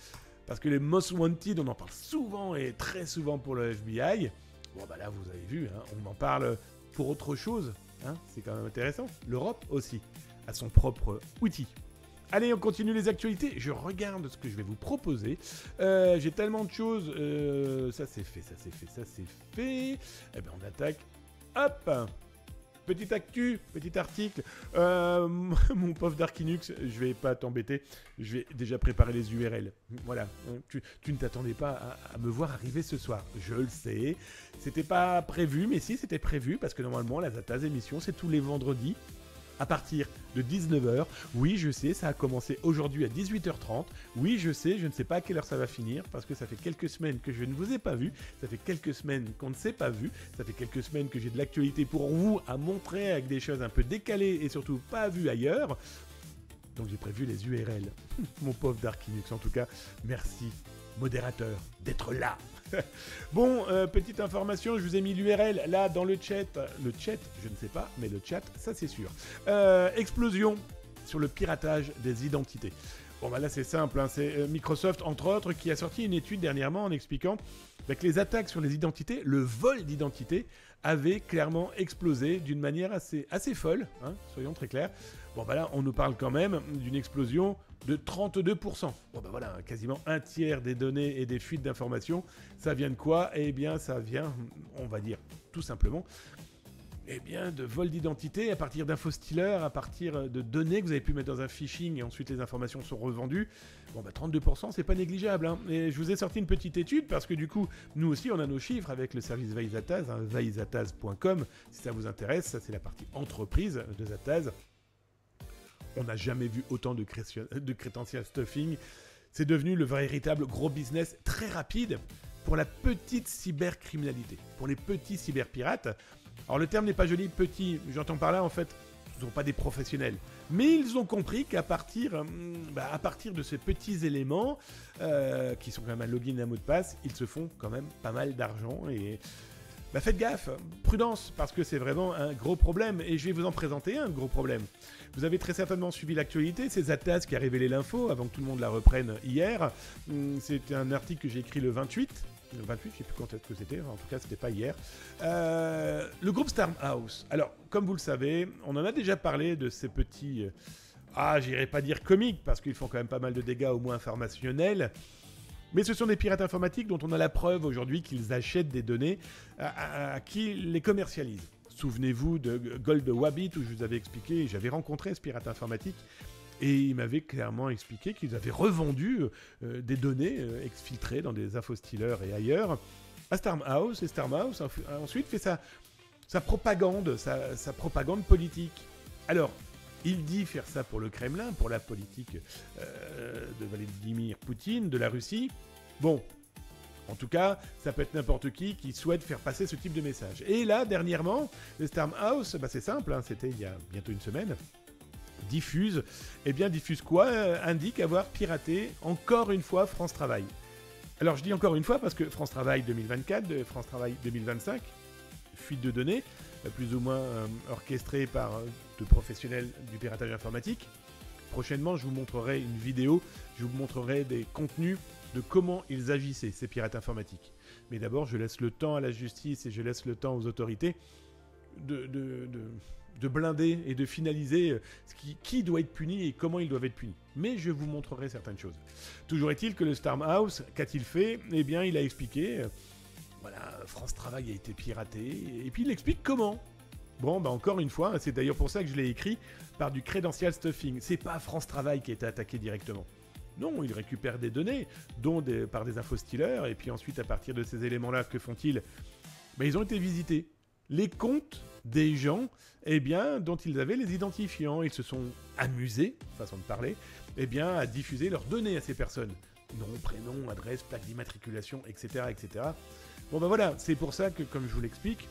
parce que les Most Wanted, on en parle souvent et très souvent pour le FBI. Bon bah là, vous avez vu, hein, on en parle pour autre chose, hein, c'est quand même intéressant. L'Europe aussi a son propre outil. Allez, on continue les actualités. Je regarde ce que je vais vous proposer. J'ai tellement de choses. Ça c'est fait. Eh bien, on attaque. Hop! Petite actu, petit article. Mon pauvre Darkinux, je vais pas t'embêter. Je vais déjà préparer les URL. Voilà. Tu ne t'attendais pas à me voir arriver ce soir. Je le sais. C'était pas prévu, mais si, c'était prévu parce que normalement, la Zataz émission, c'est tous les vendredis. À partir de 19h. Oui, je sais, ça a commencé aujourd'hui à 18h30. Oui, je sais, je ne sais pas à quelle heure ça va finir, parce que ça fait quelques semaines que je ne vous ai pas vu, ça fait quelques semaines qu'on ne s'est pas vu, ça fait quelques semaines que j'ai de l'actualité pour vous à montrer avec des choses un peu décalées et surtout pas vues ailleurs. Donc j'ai prévu les URL. Mon pauvre Darkinux, en tout cas, merci, modérateur, d'être là. Bon, petite information, je vous ai mis l'URL là dans le chat. Le chat, je ne sais pas, mais le chat, ça c'est sûr. Explosion sur le piratage des identités. Bon bah là c'est simple, hein, c'est Microsoft entre autres qui a sorti une étude dernièrement en expliquant que les attaques sur les identités, le vol d'identité, avait clairement explosé d'une manière assez folle, hein, soyons très clairs. Bon bah là on nous parle quand même d'une explosion de 32%. Bon bah voilà, quasiment un tiers des données et des fuites d'informations, ça vient de quoi ? Eh bien ça vient, on va dire tout simplement, de vol d'identité à partir d'info-stealers, à partir de données que vous avez pu mettre dans un phishing et ensuite les informations sont revendues. Bon bah 32%, c'est pas négligeable, hein. Et je vous ai sorti une petite étude parce que du coup, nous aussi on a nos chiffres avec le service Veille Zataz, hein, veillezataz.com, si ça vous intéresse, ça c'est la partie entreprise de Zataz. On n'a jamais vu autant de credential stuffing. C'est devenu le véritable gros business très rapide pour la petite cybercriminalité, pour les petits cyberpirates. Alors le terme n'est pas joli, petit, j'entends par là en fait sont pas des professionnels. Mais ils ont compris qu'à partir, à partir de ces petits éléments, qui sont quand même un login et un mot de passe, ils se font quand même pas mal d'argent. Et faites gaffe, prudence, parce que c'est vraiment un gros problème. Et je vais vous en présenter un gros problème. Vous avez très certainement suivi l'actualité, c'est Zattaz qui a révélé l'info avant que tout le monde la reprenne hier. C'était un article que j'ai écrit le 28. Le 28, je ne sais plus quand est-ce que c'était, en tout cas c'était pas hier. Le groupe Stormhouse. Alors, comme vous le savez, on en a déjà parlé de ces petits... j'irais pas dire comiques, parce qu'ils font quand même pas mal de dégâts, au moins informationnels. Mais ce sont des pirates informatiques dont on a la preuve aujourd'hui qu'ils achètent des données à qui les commercialisent. Souvenez-vous de Gold Wabbit où je vous avais expliqué, j'avais rencontré ce pirate informatique et il m'avait clairement expliqué qu'ils avaient revendu des données exfiltrées dans des infostealers et ailleurs à Stormhouse. Et Stormhouse a ensuite fait sa propagande, sa propagande politique. Alors, il dit faire ça pour le Kremlin, pour la politique de Vladimir Poutine, de la Russie. Bon, en tout cas, ça peut être n'importe qui souhaite faire passer ce type de message. Et là, dernièrement, le Stormhouse, c'est simple, c'était il y a bientôt une semaine, diffuse quoi indique avoir piraté encore une fois France Travail. Alors je dis encore une fois parce que France Travail 2024, France Travail 2025, fuite de données, plus ou moins orchestrée par de professionnels du piratage informatique. Prochainement, je vous montrerai une vidéo, je vous montrerai des contenus de comment ils agissaient, ces pirates informatiques. Mais d'abord, je laisse le temps à la justice et je laisse le temps aux autorités de blinder et de finaliser qui doit être puni et comment ils doivent être punis. Mais je vous montrerai certaines choses. Toujours est-il que le Stormhouse, qu'a-t-il fait ? Eh bien, il a expliqué, France Travail a été piraté, et puis il explique comment. Bon, encore une fois, c'est d'ailleurs pour ça que je l'ai écrit par du credential stuffing. C'est pas France Travail qui a été attaqué directement. Non, ils récupèrent des données, par des infostealers, et puis ensuite, à partir de ces éléments-là, que font-ils ? Ils ont été visités. Les comptes des gens, dont ils avaient les identifiants. Ils se sont amusés, façon de parler, à diffuser leurs données à ces personnes. Nom, prénom, adresse, plaque d'immatriculation, etc., etc. Voilà, c'est pour ça que, comme je vous l'explique,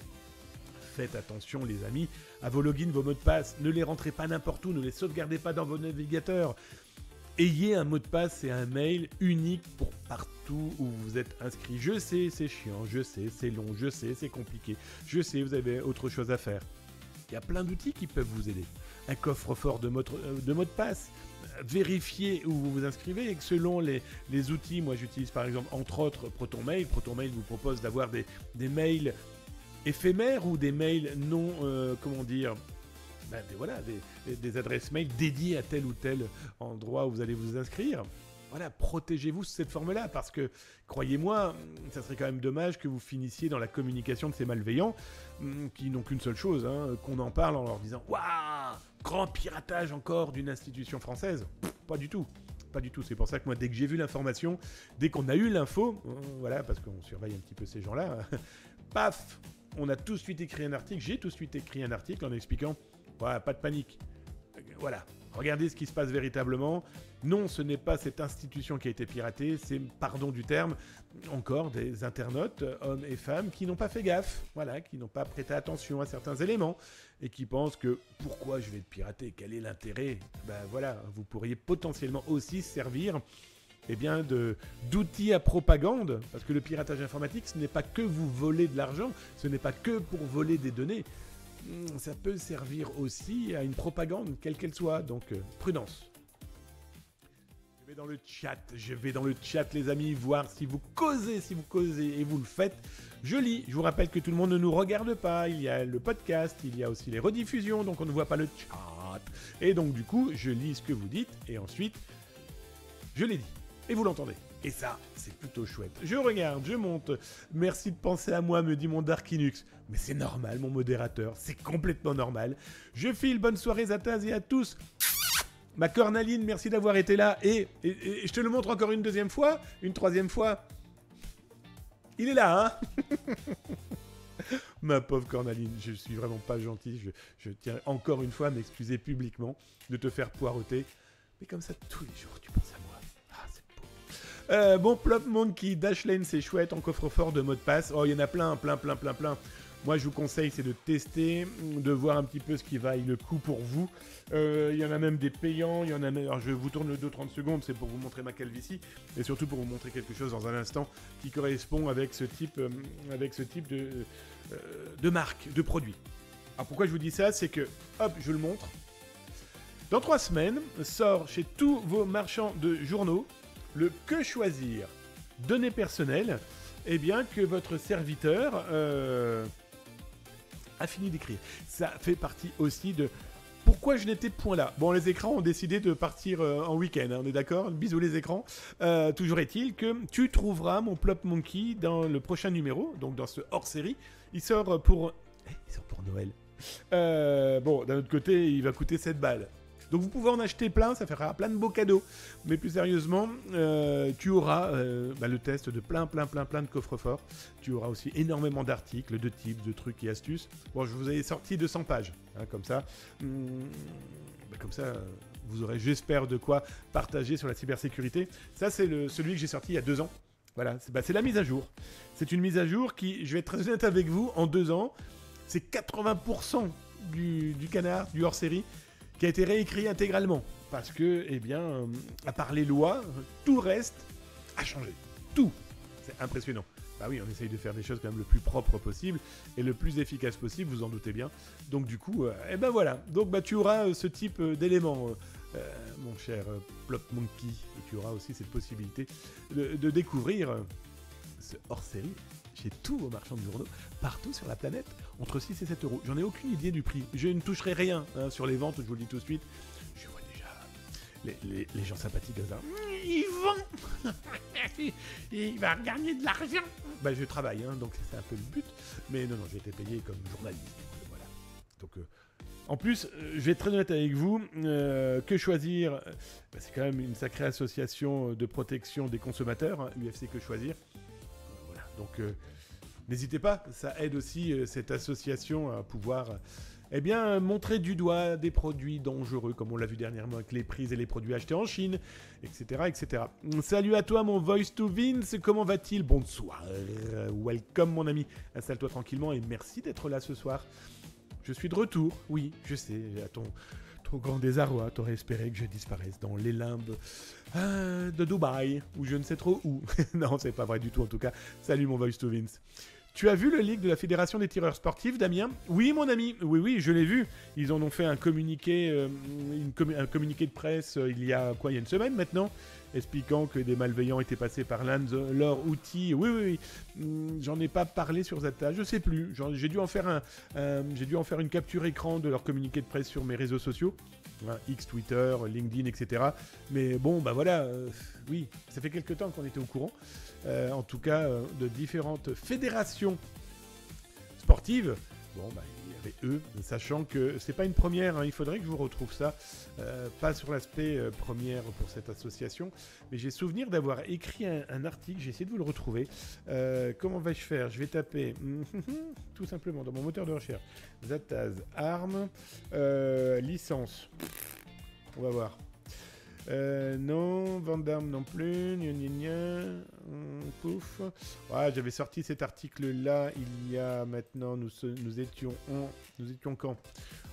faites attention les amis à vos logins, vos mots de passe. Ne les rentrez pas n'importe où, ne les sauvegardez pas dans vos navigateurs. Ayez un mot de passe et un mail unique pour partout où vous êtes inscrit. Je sais, c'est chiant, je sais, c'est long, je sais, c'est compliqué. Je sais, vous avez autre chose à faire. Il y a plein d'outils qui peuvent vous aider. Un coffre-fort de mots de passe. Vérifiez où vous vous inscrivez et que selon les outils, moi j'utilise par exemple entre autres ProtonMail. ProtonMail vous propose d'avoir des mails éphémères ou des mails non, des adresses mail dédiées à tel ou tel endroit où vous allez vous inscrire. Voilà, protégez-vous sous cette forme-là, parce que, croyez-moi, ça serait quand même dommage que vous finissiez dans la communication de ces malveillants, qui n'ont qu'une seule chose, qu'on en parle en leur disant « Waouh, grand piratage encore d'une institution française !» Pas du tout. Pas du tout. C'est pour ça que moi, dès que j'ai vu l'information, dès qu'on a eu l'info, parce qu'on surveille un petit peu ces gens-là, paf, on a tout de suite écrit un article, j'ai tout de suite écrit un article en expliquant pas de panique. Voilà, regardez ce qui se passe véritablement. Non, ce n'est pas cette institution qui a été piratée, c'est, pardon du terme, encore des internautes, hommes et femmes, qui n'ont pas fait gaffe, qui n'ont pas prêté attention à certains éléments, et qui pensent que, pourquoi je vais être piraté ? Quel est l'intérêt ? Vous pourriez potentiellement aussi servir d'outils à propagande, parce que le piratage informatique, ce n'est pas que vous voler de l'argent, ce n'est pas que pour voler des données. Ça peut servir aussi à une propagande, quelle qu'elle soit, donc prudence. Je vais dans le chat les amis, voir si vous causez, et vous le faites. Je lis, je vous rappelle que tout le monde ne nous regarde pas, il y a le podcast, il y a aussi les rediffusions, donc on ne voit pas le chat. Et donc du coup, je lis ce que vous dites, et ensuite, je l'ai dit, et vous l'entendez. Et ça, c'est plutôt chouette. Je regarde, je monte. Merci de penser à moi, me dit mon Darkinux. Mais c'est normal, mon modérateur. C'est complètement normal. Je file. Bonne soirée, Zattaz, et à tous. Ma Cornaline, merci d'avoir été là. Et je te le montre encore une deuxième fois, une troisième fois. Il est là, Ma pauvre Cornaline, je suis vraiment pas gentil. Je tiens encore une fois à m'excuser publiquement de te faire poireauter. Mais comme ça, tous les jours, tu penses à moi. Plop Monkey, Dashlane, c'est chouette, en coffre-fort de mots de passe. Oh, il y en a plein. Moi, je vous conseille, c'est de tester, de voir un petit peu ce qui vaille le coup pour vous. Il y en a même des payants, il y en a même... Alors, je vous tourne le dos 30 secondes, c'est pour vous montrer ma calvitie, et surtout pour vous montrer quelque chose dans un instant qui correspond avec ce type de marque, de produit. Alors, pourquoi je vous dis ça? C'est que, hop, je vous le montre. Dans 3 semaines, sort chez tous vos marchands de journaux le Que choisir, données personnelles, eh bien que votre serviteur a fini d'écrire. Ça fait partie aussi de pourquoi je n'étais point là. Bon, les écrans ont décidé de partir en week-end, hein, on est d'accord? Bisous les écrans. Toujours est-il que tu trouveras mon Plop Monkey dans le prochain numéro, donc dans ce hors-série. Il sort pour Noël. Bon, d'un autre côté, il va coûter 7 balles. Donc vous pouvez en acheter plein, ça fera plein de beaux cadeaux. Mais plus sérieusement, tu auras le test de plein de coffres-forts. Tu auras aussi énormément d'articles, de tips, de trucs et astuces. Bon, je vous ai sorti 200 pages, hein, comme ça. Vous aurez, j'espère, de quoi partager sur la cybersécurité. Ça, c'est celui que j'ai sorti il y a 2 ans. Voilà, c'est la mise à jour. C'est une mise à jour qui, je vais être très honnête avec vous, en 2 ans, c'est 80% du canard, du hors-série, qui a été réécrit intégralement. Parce que, eh bien, à part les lois, tout reste à changer. Tout. C'est impressionnant. Bah oui, on essaye de faire des choses quand même le plus propre possible et le plus efficace possible, vous en doutez bien. Donc du coup, eh ben voilà. Donc bah, tu auras ce type d'éléments, mon cher Plop Monkey. Et tu auras aussi cette possibilité de découvrir ce hors-série chez tous vos marchands de journaux, partout sur la planète, entre 6 et 7 euros. J'en ai aucune idée du prix. Je ne toucherai rien sur les ventes, je vous le dis tout de suite. Je vois déjà les gens sympathiques comme ça. Ils vont il va gagner de l'argent. Bah, je travaille, hein, donc c'est un peu le but. Mais non, j'ai été payé comme journaliste. Voilà. Donc, en plus, je vais être très honnête avec vous. Que choisir, c'est quand même une sacrée association de protection des consommateurs, hein, UFC Que Choisir. Voilà. Donc, n'hésitez pas, ça aide aussi cette association à pouvoir montrer du doigt des produits dangereux, comme on l'a vu dernièrement avec les prises et les produits achetés en Chine, etc., etc. Salut à toi, mon Voice to Vince, comment va-t-il? Bonsoir, welcome mon ami, installe-toi tranquillement et merci d'être là ce soir. Je suis de retour, oui, je sais, à ton grand désarroi, t'aurais espéré que je disparaisse dans les limbes de Dubaï, ou je ne sais trop où. Non, c'est pas vrai du tout en tout cas. Salut mon Voice to Vince. Tu as vu le leak de la Fédération des tireurs sportifs, Damien? Oui, mon ami, oui, je l'ai vu. Ils en ont fait un communiqué, un communiqué de presse il y a une semaine maintenant, expliquant que des malveillants étaient passés par l'un de leurs outils. Oui. J'en ai pas parlé sur Zata, je sais plus. J'ai dû en faire une capture écran de leur communiqué de presse sur mes réseaux sociaux. X, Twitter, LinkedIn, etc. Mais bon, bah voilà, oui, ça fait quelques temps qu'on était au courant, en tout cas, de différentes fédérations sportives. Bon, bah, il y avait eux, sachant que c'est pas une première, hein, il faudrait que je vous retrouve ça, pas sur l'aspect première pour cette association, mais j'ai souvenir d'avoir écrit un article, j'ai essayé de vous le retrouver. Comment vais-je faire? Je vais taper, tout simplement, dans mon moteur de recherche, Zataz, armes, licence. On va voir. Non, Vandame non plus, pouf. Ouais, j'avais sorti cet article-là il y a maintenant, nous étions quand?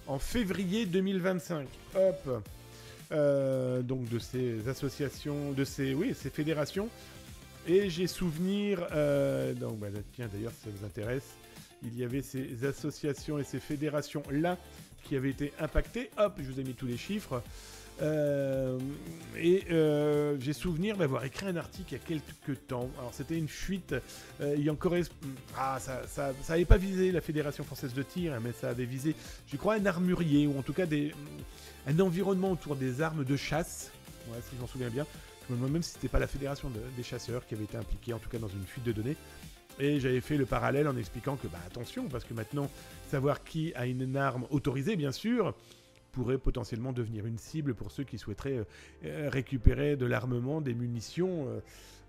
En février 2025. Hop. Donc de ces associations, ces fédérations. Et j'ai souvenir, donc bah, tiens d'ailleurs si ça vous intéresse, il y avait ces associations et ces fédérations-là qui avaient été impactées. Hop, je vous ai mis tous les chiffres. J'ai souvenir d'avoir écrit un article il y a quelques temps. Alors c'était une fuite ayant correspond. Ça avait pas visé la Fédération Française de Tir, hein, mais ça avait visé, je crois, un armurier ou en tout cas un environnement autour des armes de chasse. Ouais, si je m'en souviens bien. Je me demande même si c'était pas la Fédération des chasseurs qui avait été impliquée, en tout cas dans une fuite de données. Et j'avais fait le parallèle en expliquant que, bah attention, parce que maintenant, savoir qui a une arme autorisée, bien sûr, pourrait potentiellement devenir une cible pour ceux qui souhaiteraient récupérer de l'armement, des munitions.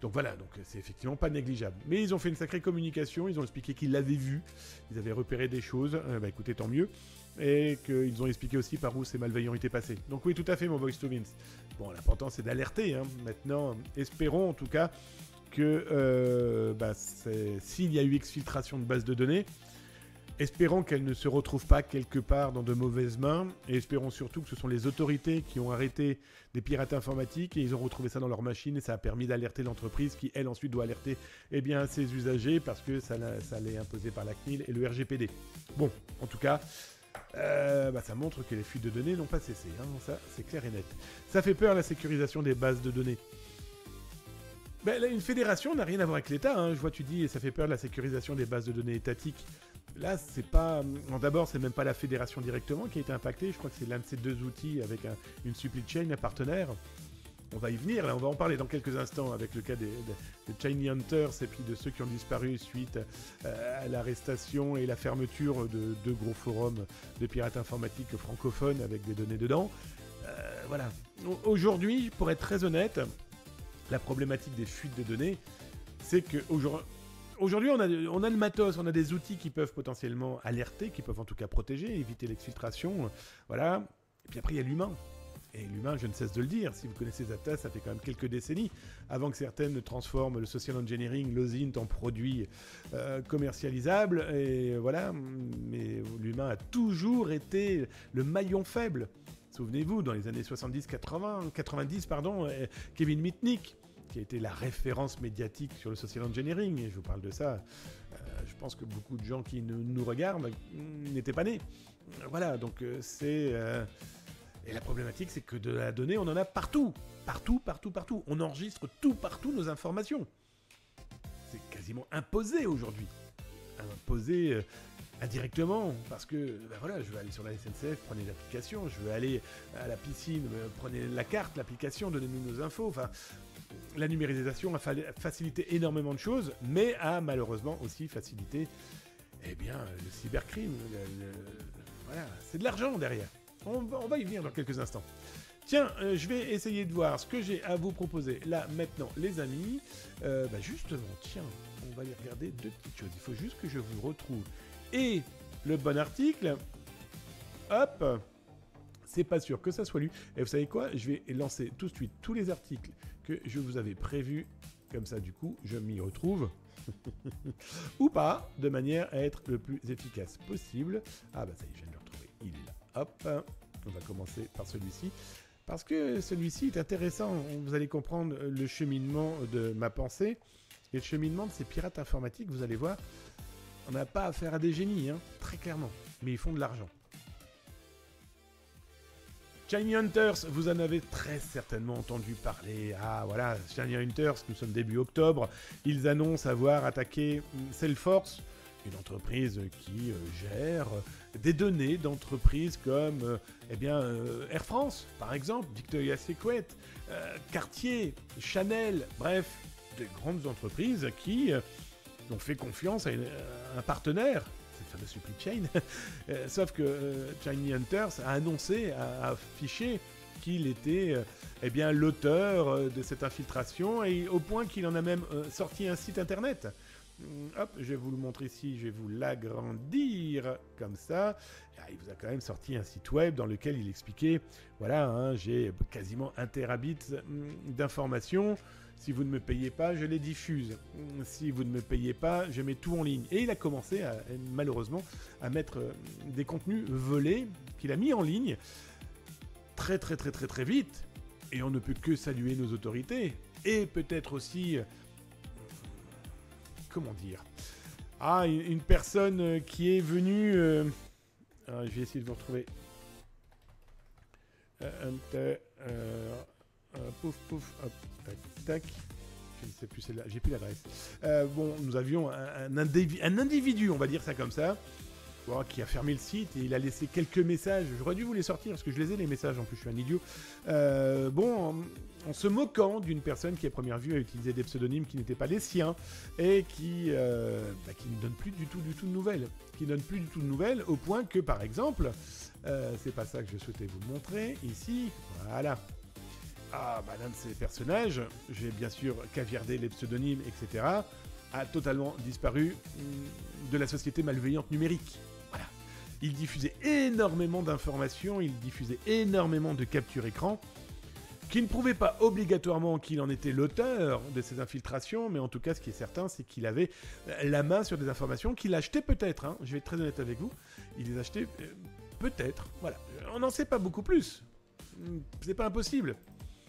Donc voilà, donc c'est effectivement pas négligeable. Mais ils ont fait une sacrée communication, ils ont expliqué qu'ils l'avaient vu, ils avaient repéré des choses, bah écoutez, tant mieux. Et qu'ils ont expliqué aussi par où ces malveillants étaient passés. Donc oui, tout à fait, mon Voice to Vince. Bon, l'important c'est d'alerter, hein. Maintenant, espérons en tout cas que s'il y a eu exfiltration de bases de données, Espérons qu'elle ne se retrouve pas quelque part dans de mauvaises mains, et espérons surtout que ce sont les autorités qui ont arrêté des pirates informatiques et ils ont retrouvé ça dans leur machine et ça a permis d'alerter l'entreprise qui, elle, ensuite doit alerter ses usagers parce que ça l'est imposé par la CNIL et le RGPD. Bon, en tout cas, ça montre que les fuites de données n'ont pas cessé, hein, ça c'est clair et net. Ça fait peur la sécurisation des bases de données. Là, une fédération n'a rien à voir avec l'État, hein. Je vois, tu dis, ça fait peur la sécurisation des bases de données étatiques. Là, c'est pas... D'abord, c'est même pas la fédération directement qui a été impactée. Je crois que c'est l'un de ces deux outils avec une supply chain, un partenaire. On va y venir, là, on va en parler dans quelques instants avec le cas des Shiny Hunters et puis de ceux qui ont disparu suite à l'arrestation et la fermeture de deux gros forums de pirates informatiques francophones avec des données dedans. Voilà. Aujourd'hui, pour être très honnête, la problématique des fuites de données, c'est qu'aujourd'hui, on a le matos, on a des outils qui peuvent potentiellement alerter, qui peuvent en tout cas protéger, éviter l'exfiltration, voilà. Et puis après, il y a l'humain. Et l'humain, je ne cesse de le dire, si vous connaissez Zapta, ça fait quand même quelques décennies, avant que certaines ne transforment le social engineering, l'OSINT, en produit commercialisable, et voilà, mais l'humain a toujours été le maillon faible. Souvenez-vous, dans les années 90, Kevin Mitnick, qui a été la référence médiatique sur le social engineering, et je vous parle de ça, je pense que beaucoup de gens qui nous regardent n'étaient pas nés. Voilà, donc c'est... Et la problématique, c'est que de la donnée, on en a partout. Partout. On enregistre tout partout nos informations. C'est quasiment imposé aujourd'hui. Imposé indirectement. Parce que, voilà, je veux aller sur la SNCF, prenez l'application. Je veux aller à la piscine, prenez la carte, l'application, donnez-nous nos infos. Enfin, la numérisation a facilité énormément de choses, mais a malheureusement aussi facilité, le cybercrime. Voilà, c'est de l'argent derrière. On va y venir dans quelques instants. Tiens, je vais essayer de voir ce que j'ai à vous proposer là, maintenant, les amis. Justement, tiens, on va aller regarder deux petites choses. Il faut juste que je vous retrouve. Et le bon article, hop, c'est pas sûr que ça soit lu. Et vous savez quoi? Je vais lancer tout de suite tous les articles que je vous avais prévus. Comme ça, du coup, je m'y retrouve. Ou pas, de manière à être le plus efficace possible. Ah bah ça y est, je viens de le retrouver. Il est là. Hop, on va commencer par celui-ci. Parce que celui-ci est intéressant. Vous allez comprendre le cheminement de ma pensée. Et le cheminement de ces pirates informatiques, vous allez voir, on n'a pas affaire à des génies, hein, très clairement. Mais ils font de l'argent. Shiny Hunters, vous en avez très certainement entendu parler. Ah voilà, Shiny Hunters, nous sommes début octobre. Ils annoncent avoir attaqué Salesforce, une entreprise qui gère des données d'entreprises comme Air France, par exemple, Victoria's Secret, Cartier, Chanel, bref, des grandes entreprises qui ont fait confiance à un partenaire, cette fameuse supply chain, sauf que Shiny Hunters a annoncé, a affiché qu'il était l'auteur de cette infiltration, et au point qu'il en a même sorti un site internet. Hop, je vais vous le montrer ici, je vais vous l'agrandir comme ça. Il vous a quand même sorti un site web dans lequel il expliquait, voilà, hein, j'ai quasiment 1 terabit d'informations. Si vous ne me payez pas, je les diffuse. Si vous ne me payez pas, je mets tout en ligne. Et il a commencé, malheureusement, à mettre des contenus volés qu'il a mis en ligne très vite. Et on ne peut que saluer nos autorités. Et peut-être aussi... comment dire? Ah, une personne qui est venue... je vais essayer de vous retrouver. Pouf, hop, tac. Je ne sais plus, c'est là, j'ai plus l'adresse. Nous avions un individu, on va dire ça comme ça, qui a fermé le site et il a laissé quelques messages. J'aurais dû vous les sortir parce que je les ai, les messages, en plus je suis un idiot. En se moquant d'une personne qui à première vue a utilisé des pseudonymes qui n'étaient pas les siens et qui ne donne plus du tout de nouvelles. Qui donne plus du tout de nouvelles au point que, par exemple, c'est pas ça que je souhaitais vous montrer ici, voilà. L'un de ces personnages, j'ai bien sûr caviardé les pseudonymes, etc., a totalement disparu de la société malveillante numérique. Voilà. Il diffusait énormément d'informations, il diffusait énormément de captures écran. qui ne prouvait pas obligatoirement qu'il en était l'auteur de ces infiltrations, mais en tout cas, ce qui est certain, c'est qu'il avait la main sur des informations qu'il achetait peut-être, hein, je vais être très honnête avec vous, il les achetait peut-être, voilà. On n'en sait pas beaucoup plus, c'est pas impossible.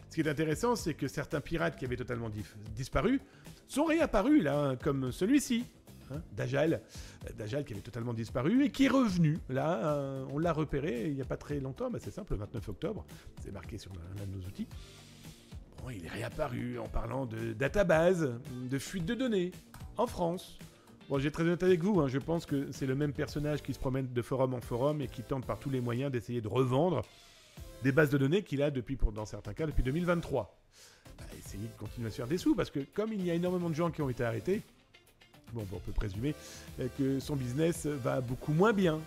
Ce qui est intéressant, c'est que certains pirates qui avaient totalement disparu sont réapparus, là, hein, comme celui-ci. Hein, Dajjal qui avait totalement disparu et qui est revenu. Là, on l'a repéré il n'y a pas très longtemps, bah c'est simple, le 29 octobre, c'est marqué sur l'un de nos outils. Bon, il est réapparu en parlant de database, de fuite de données, en France. Bon, j'ai très honnête avec vous, hein, je pense que c'est le même personnage qui se promène de forum en forum et qui tente par tous les moyens d'essayer de revendre des bases de données qu'il a dans certains cas, depuis 2023. Bah, essayez de continuer à se faire des sous, parce que comme il y a énormément de gens qui ont été arrêtés, bon, on peut présumer que son business va beaucoup moins bien.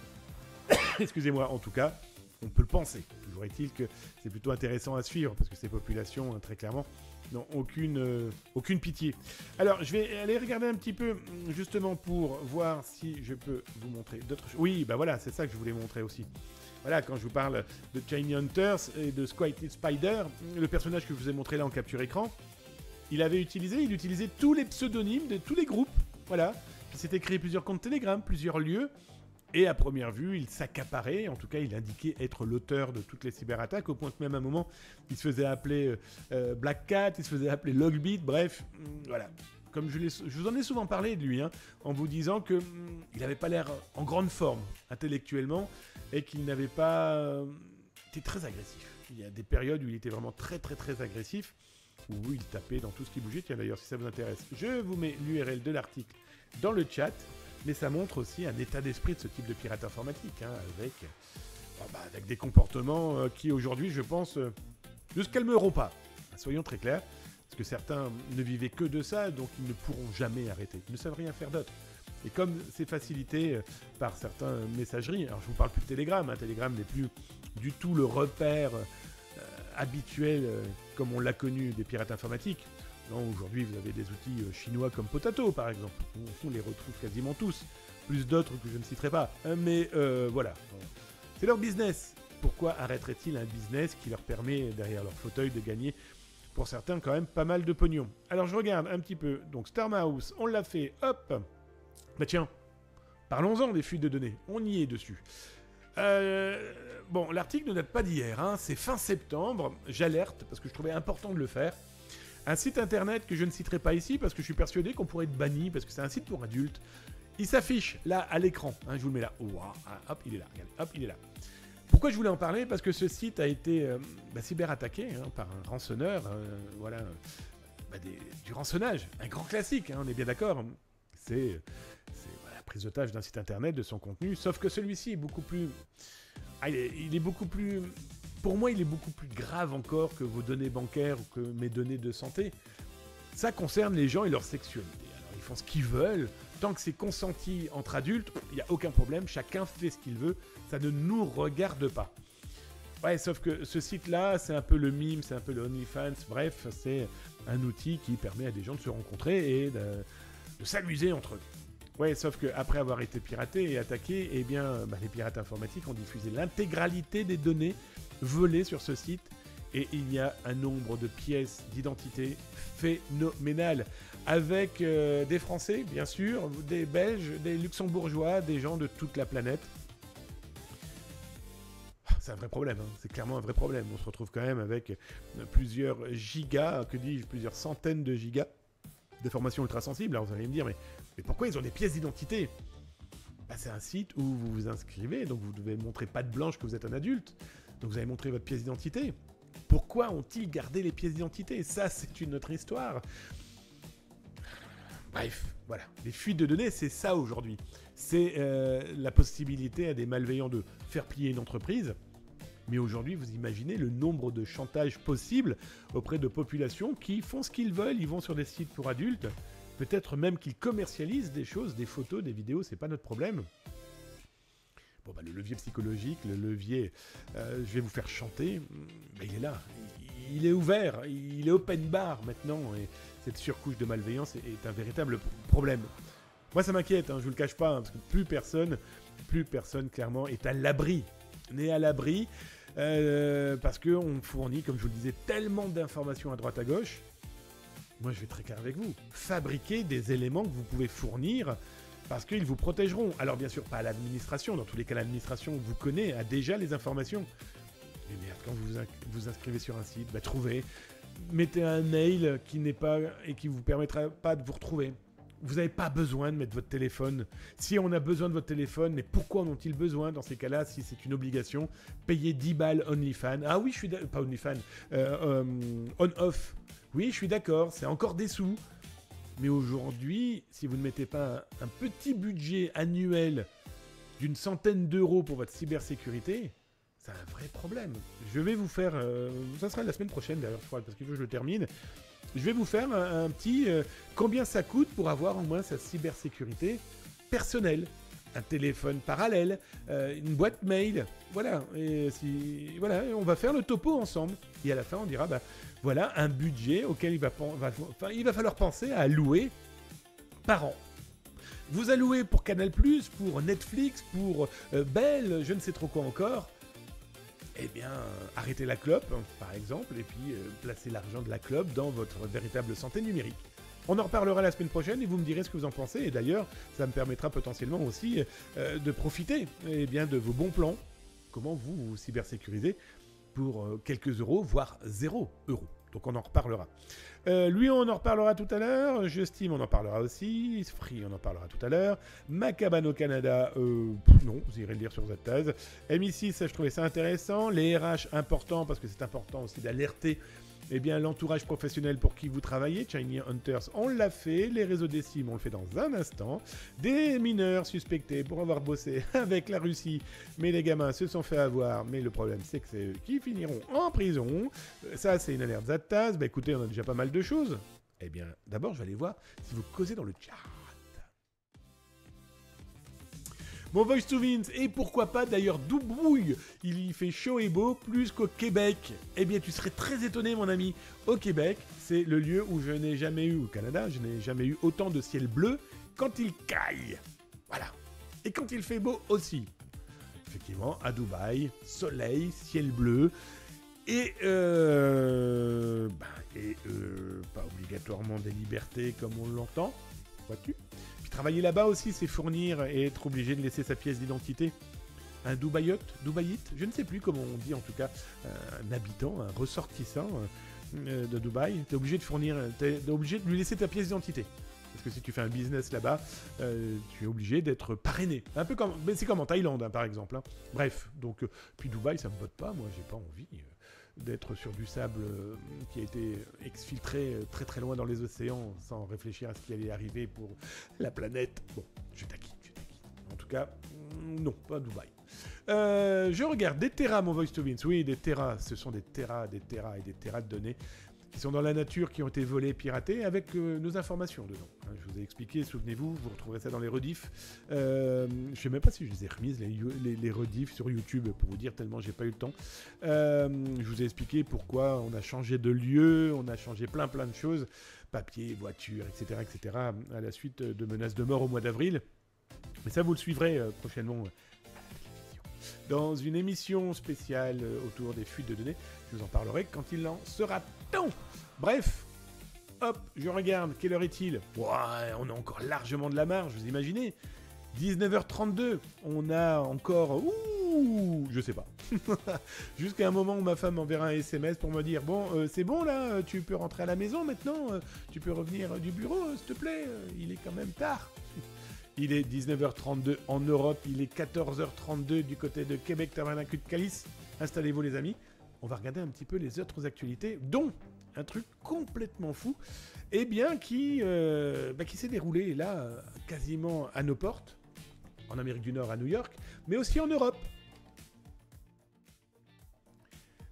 Excusez-moi, en tout cas, on peut le penser. Toujours est-il que c'est plutôt intéressant à suivre, parce que ces populations, très clairement, n'ont aucune pitié. Alors, je vais aller regarder un petit peu, justement, pour voir si je peux vous montrer d'autres choses. Oui, bah voilà, c'est ça que je voulais montrer aussi. Voilà, quand je vous parle de Shiny Hunters et de Squatty Spider, le personnage que je vous ai montré là en capture écran, il utilisait tous les pseudonymes de tous les groupes. Voilà, il s'était créé plusieurs comptes Telegram, plusieurs lieux, et à première vue, il s'accaparait, en tout cas, il indiquait être l'auteur de toutes les cyberattaques, au point que même à un moment, il se faisait appeler Black Cat, il se faisait appeler Logbeat, bref, voilà. Comme je vous en ai souvent parlé de lui, hein, en vous disant qu'il n'avait pas l'air en grande forme intellectuellement, et qu'il n'avait pas été très agressif. Il y a des périodes où il était vraiment très agressif, où il tapait dans tout ce qui bougeait. Tiens, d'ailleurs, si ça vous intéresse, je vous mets l'URL de l'article dans le chat, mais ça montre aussi un état d'esprit de ce type de pirate informatique, hein, avec des comportements qui, aujourd'hui, je pense, ne se calmeront pas. Soyons très clairs, parce que certains ne vivaient que de ça, donc ils ne pourront jamais arrêter. Ils ne savent rien faire d'autre. Et comme c'est facilité par certaines messageries, alors je vous parle plus de Telegram, hein, Telegram n'est plus du tout le repère habituel comme on l'a connu des pirates informatiques. Non, aujourd'hui vous avez des outils chinois comme Potato par exemple, on les retrouve quasiment tous, plus d'autres que je ne citerai pas, mais voilà, c'est leur business. Pourquoi arrêterait-il un business qui leur permet derrière leur fauteuil de gagner pour certains quand même pas mal de pognon? Alors je regarde un petit peu, donc Starmouse, on l'a fait, hop. Bah tiens, parlons-en des fuites de données, on y est dessus. Bon, l'article ne date pas d'hier, hein, c'est fin septembre, j'alerte parce que je trouvais important de le faire. Un site internet que je ne citerai pas ici parce que je suis persuadé qu'on pourrait être banni parce que c'est un site pour adultes. Il s'affiche là à l'écran, hein, je vous le mets là, hop, il est là, regardez, hop, il est là. Pourquoi je voulais en parler? Parce que ce site a été cyberattaqué par un rançonneur, voilà, du rançonnage, un grand classique, hein, on est bien d'accord. C'est la prise d'otage d'un site internet, de son contenu, sauf que celui-ci est beaucoup plus... il est beaucoup plus... Pour moi, il est beaucoup plus grave encore que vos données bancaires ou que mes données de santé. Ça concerne les gens et leur sexualité. Alors, ils font ce qu'ils veulent. Tant que c'est consenti entre adultes, il n'y a aucun problème. Chacun fait ce qu'il veut. Ça ne nous regarde pas. Ouais, sauf que ce site-là, c'est un peu le mime, c'est un peu le OnlyFans. Bref, c'est un outil qui permet à des gens de se rencontrer et de s'amuser entre eux. Ouais, sauf qu'après avoir été piraté et attaqué, eh bien, les pirates informatiques ont diffusé l'intégralité des données volées sur ce site. Et il y a un nombre de pièces d'identité phénoménal. Avec des Français, bien sûr, des Belges, des Luxembourgeois, des gens de toute la planète. C'est un vrai problème, hein. C'est clairement un vrai problème. On se retrouve quand même avec plusieurs gigas, plusieurs centaines de gigas d'informations ultra sensibles. Alors vous allez me dire, mais pourquoi ils ont des pièces d'identité? C'est un site où vous vous inscrivez, donc vous devez montrer patte blanche que vous êtes un adulte. Donc vous allez montrer votre pièce d'identité. Pourquoi ont-ils gardé les pièces d'identité? Ça, c'est une autre histoire. Bref, voilà. Les fuites de données, c'est ça aujourd'hui. C'est la possibilité à des malveillants de faire plier une entreprise. Mais aujourd'hui, vous imaginez le nombre de chantages possibles auprès de populations qui font ce qu'ils veulent. Ils vont sur des sites pour adultes. Peut-être même qu'ils commercialisent des choses, des photos, des vidéos. C'est pas notre problème. Bon, le levier psychologique, le levier je vais vous faire chanter, il est là. Il est ouvert. Il est open bar maintenant. Et cette surcouche de malveillance est un véritable problème. Moi, ça m'inquiète, hein, je vous le cache pas, parce que plus personne clairement est à l'abri. Né à l'abri. parce qu'on fournit, comme je vous le disais, tellement d'informations à droite à gauche. Moi, je vais être très clair avec vous. Fabriquez des éléments que vous pouvez fournir parce qu'ils vous protégeront. Alors, bien sûr, pas à l'administration. Dans tous les cas, l'administration vous connaît, a déjà les informations. Mais merde, quand vous vous inscrivez sur un site, trouvez. Mettez un mail qui n'est pas et qui vous permettra pas de vous retrouver. Vous n'avez pas besoin de mettre votre téléphone. Si on a besoin de votre téléphone, mais pourquoi en ont-ils besoin dans ces cas-là, si c'est une obligation? Payez 10 balles OnlyFans. Ah oui, je suis pas OnlyFans. On-off. Oui, je suis d'accord, c'est encore des sous. Mais aujourd'hui, si vous ne mettez pas un petit budget annuel d'une centaine d'euros pour votre cybersécurité, c'est un vrai problème. Je vais vous faire... ça sera la semaine prochaine d'ailleurs, je crois, parce qu'il faut que je le termine. Je vais vous faire un petit... combien ça coûte pour avoir au moins sa cybersécurité personnelle. Un téléphone parallèle, une boîte mail, voilà. Et voilà, on va faire le topo ensemble. Et à la fin, on dira, voilà un budget auquel il va falloir penser à allouer par an. Vous allouez pour Canal+, pour Netflix, pour Bell, je ne sais trop quoi encore. Eh bien, arrêtez la clope, par exemple, et puis placez l'argent de la clope dans votre véritable santé numérique. On en reparlera la semaine prochaine et vous me direz ce que vous en pensez. Et d'ailleurs, ça me permettra potentiellement aussi de profiter de vos bons plans. Comment vous cybersécurisez pour quelques euros, voire 0 euros. Donc on en reparlera. Lui, on en reparlera tout à l'heure. Justin, on en parlera aussi. Free, on en parlera tout à l'heure. Macabane au Canada, non, vous irez le lire sur Zattaz. MI6, ça, je trouvais ça intéressant. Les RH, important, parce que c'est important aussi d'alerter l'entourage professionnel pour qui vous travaillez. Shiny Hunters, on l'a fait. Les réseaux des cimes, on le fait dans un instant. Des mineurs suspectés pour avoir bossé avec la Russie. Mais les gamins se sont fait avoir. Mais le problème, c'est que c'est eux qui finiront en prison. Ça, c'est une alerte Zattaz. Écoutez, on a déjà pas mal de choses. Eh bien, d'abord, je vais aller voir si vous causez dans le chat. Mon Voice to Vince, et pourquoi pas d'ailleurs Doubrouille, il y fait chaud et beau plus qu'au Québec. Eh bien tu serais très étonné mon ami, au Québec, c'est le lieu où je n'ai jamais eu, au Canada, je n'ai jamais eu autant de ciel bleu quand il caille. Voilà. Et quand il fait beau aussi. Effectivement, à Dubaï, soleil, ciel bleu, et pas obligatoirement des libertés comme on l'entend, vois-tu ? Travailler là-bas aussi, c'est fournir et être obligé de laisser sa pièce d'identité. Un Dubaïite, je ne sais plus comment on dit en tout cas, un habitant, un ressortissant de Dubaï. T'es obligé de fournir, t'es obligé de lui laisser ta pièce d'identité. Parce que si tu fais un business là-bas, tu es obligé d'être parrainé. Un peu comme, mais c'est comme en Thaïlande par exemple. Bref, donc puis Dubaï, ça me botte pas. Moi, j'ai pas envie d'être sur du sable qui a été exfiltré très très loin dans les océans sans réfléchir à ce qui allait arriver pour la planète. Bon, je taquine. En tout cas, non, pas Dubaï. Je regarde des terras, mon Voice to Vince. Oui, des terras. Ce sont des terras et des terras de données qui sont dans la nature, qui ont été volés, piratés, avec nos informations dedans. Je vous ai expliqué, souvenez-vous, vous retrouverez ça dans les rediffs. Je ne sais même pas si je les ai remises, les rediffs sur YouTube, pour vous dire, tellement j'ai pas eu le temps. Je vous ai expliqué pourquoi on a changé de lieu, on a changé plein de choses, papier, voiture, etc., à la suite de menaces de mort au mois d'avril. Mais ça, vous le suivrez prochainement dans une émission spéciale autour des fuites de données. Je vous en parlerai quand il en sera temps. Bref, hop, je regarde, quelle heure est-il? Ouais, on a encore largement de la marge, vous imaginez? 19h32, on a encore... Ouh, je sais pas. Jusqu'à un moment où ma femme m'enverra un SMS pour me dire « Bon, c'est bon là, tu peux rentrer à la maison maintenant, tu peux revenir du bureau, s'il te plaît, il est quand même tard. » Il est 19h32 en Europe, il est 14h32 du côté de Québec, Tabernacle de Calice. Installez-vous les amis, on va regarder un petit peu les autres actualités, dont un truc complètement fou, qui s'est déroulé là, quasiment à nos portes, en Amérique du Nord, à New York, mais aussi en Europe.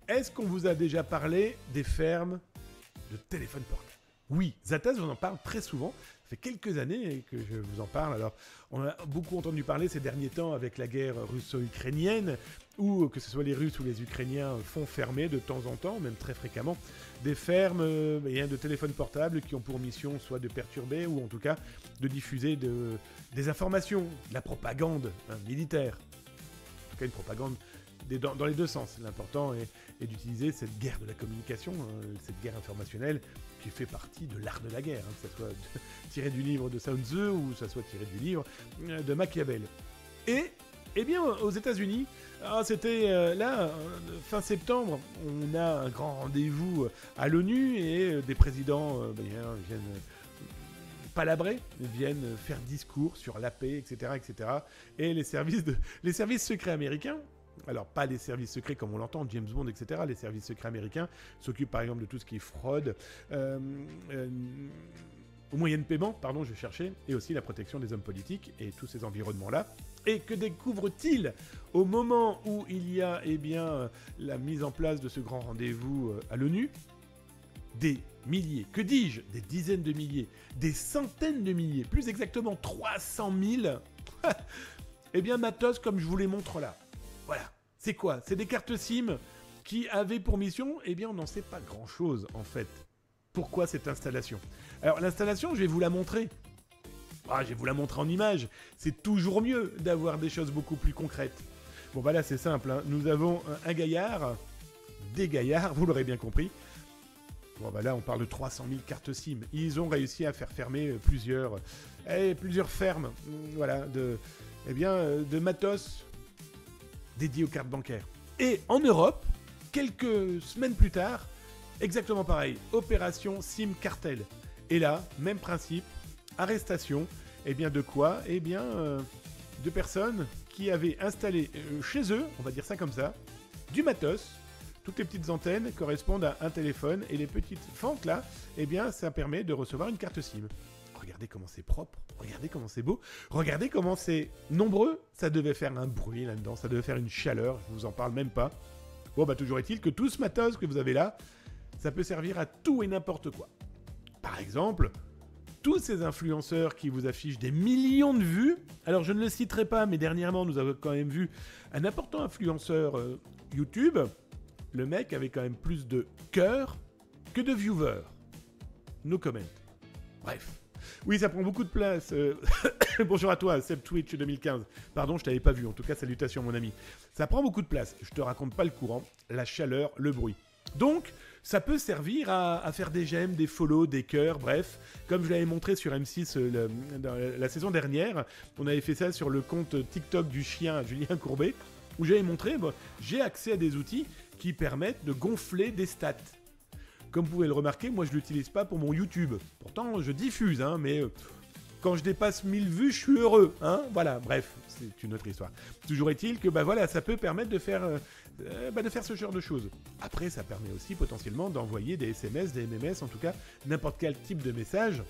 Est-ce qu'on vous a déjà parlé des fermes de téléphones portables? Oui, Zattaz vous en parle très souvent. Ça fait quelques années que je vous en parle. Alors, on a beaucoup entendu parler ces derniers temps avec la guerre russo-ukrainienne, où que ce soit les Russes ou les Ukrainiens font fermer de temps en temps, même très fréquemment, des fermes de téléphones portables qui ont pour mission soit de perturber ou en tout cas de diffuser des informations, de la propagande militaire. En tout cas, une propagande dans les deux sens. L'important est d'utiliser cette guerre de la communication, cette guerre informationnelle qui fait partie de l'art de la guerre, que ça soit tiré du livre de Sun Tzu ou que ça soit tiré du livre de Machiavel. Et eh bien, aux États-Unis, c'était fin septembre, on a un grand rendez-vous à l'ONU et des présidents viennent palabrer, viennent faire discours sur la paix, etc., etc. Et les services secrets américains, alors pas les services secrets comme on l'entend, James Bond, etc., les services secrets américains s'occupent par exemple de tout ce qui est fraude, au moyen de paiement, pardon, je cherchais, et aussi la protection des hommes politiques et tous ces environnements-là. Et que découvre-t-il au moment où il y a la mise en place de ce grand rendez-vous à l'ONU ? Des milliers, que dis-je ? Des dizaines de milliers, des centaines de milliers, plus exactement 300 000, matos comme je vous les montre là. Voilà, c'est quoi ? C'est des cartes SIM qui avaient pour mission, on n'en sait pas grand-chose en fait. Pourquoi cette installation ? Alors l'installation, je vais vous la montrer. Je vais vous la montrer en image. C'est toujours mieux d'avoir des choses beaucoup plus concrètes. Bon là c'est simple, hein. Nous avons un gaillard, des gaillards, vous l'aurez bien compris. Là on parle de 300 000 cartes SIM. Ils ont réussi à faire fermer plusieurs fermes de matos dédiés aux cartes bancaires. Et en Europe, quelques semaines plus tard, exactement pareil, opération SIM Cartel. Et là, même principe, arrestation, de quoi ? De personnes qui avaient installé chez eux, on va dire ça comme ça, du matos. Toutes les petites antennes correspondent à un téléphone et les petites fentes là, ça permet de recevoir une carte SIM. Regardez comment c'est propre, regardez comment c'est beau, regardez comment c'est nombreux. Ça devait faire un bruit là-dedans, ça devait faire une chaleur, je vous en parle même pas. Toujours est-il que tout ce matos que vous avez là, ça peut servir à tout et n'importe quoi. Par exemple, tous ces influenceurs qui vous affichent des millions de vues, alors je ne le citerai pas, mais dernièrement nous avons quand même vu un important influenceur YouTube. Le mec avait quand même plus de cœurs que de viewers. No comment. Bref. Oui, ça prend beaucoup de place. Bonjour à toi, Seb Twitch 2015. Pardon, je t'avais pas vu. En tout cas, salutations mon ami. Ça prend beaucoup de place. Je te raconte pas le courant, la chaleur, le bruit. Donc, ça peut servir à faire des j'aime, des follow, des cœurs, bref. Comme je l'avais montré sur M6 dans la saison dernière, on avait fait ça sur le compte TikTok du chien Julien Courbet, où j'avais montré, j'ai accès à des outils qui permettent de gonfler des stats. Comme vous pouvez le remarquer, moi je ne l'utilise pas pour mon YouTube. Pourtant, je diffuse, mais quand je dépasse 1000 vues, je suis heureux. Voilà, bref, c'est une autre histoire. Toujours est-il que ça peut permettre de faire ce genre de choses. Après, ça permet aussi potentiellement d'envoyer des SMS, des MMS, en tout cas, n'importe quel type de message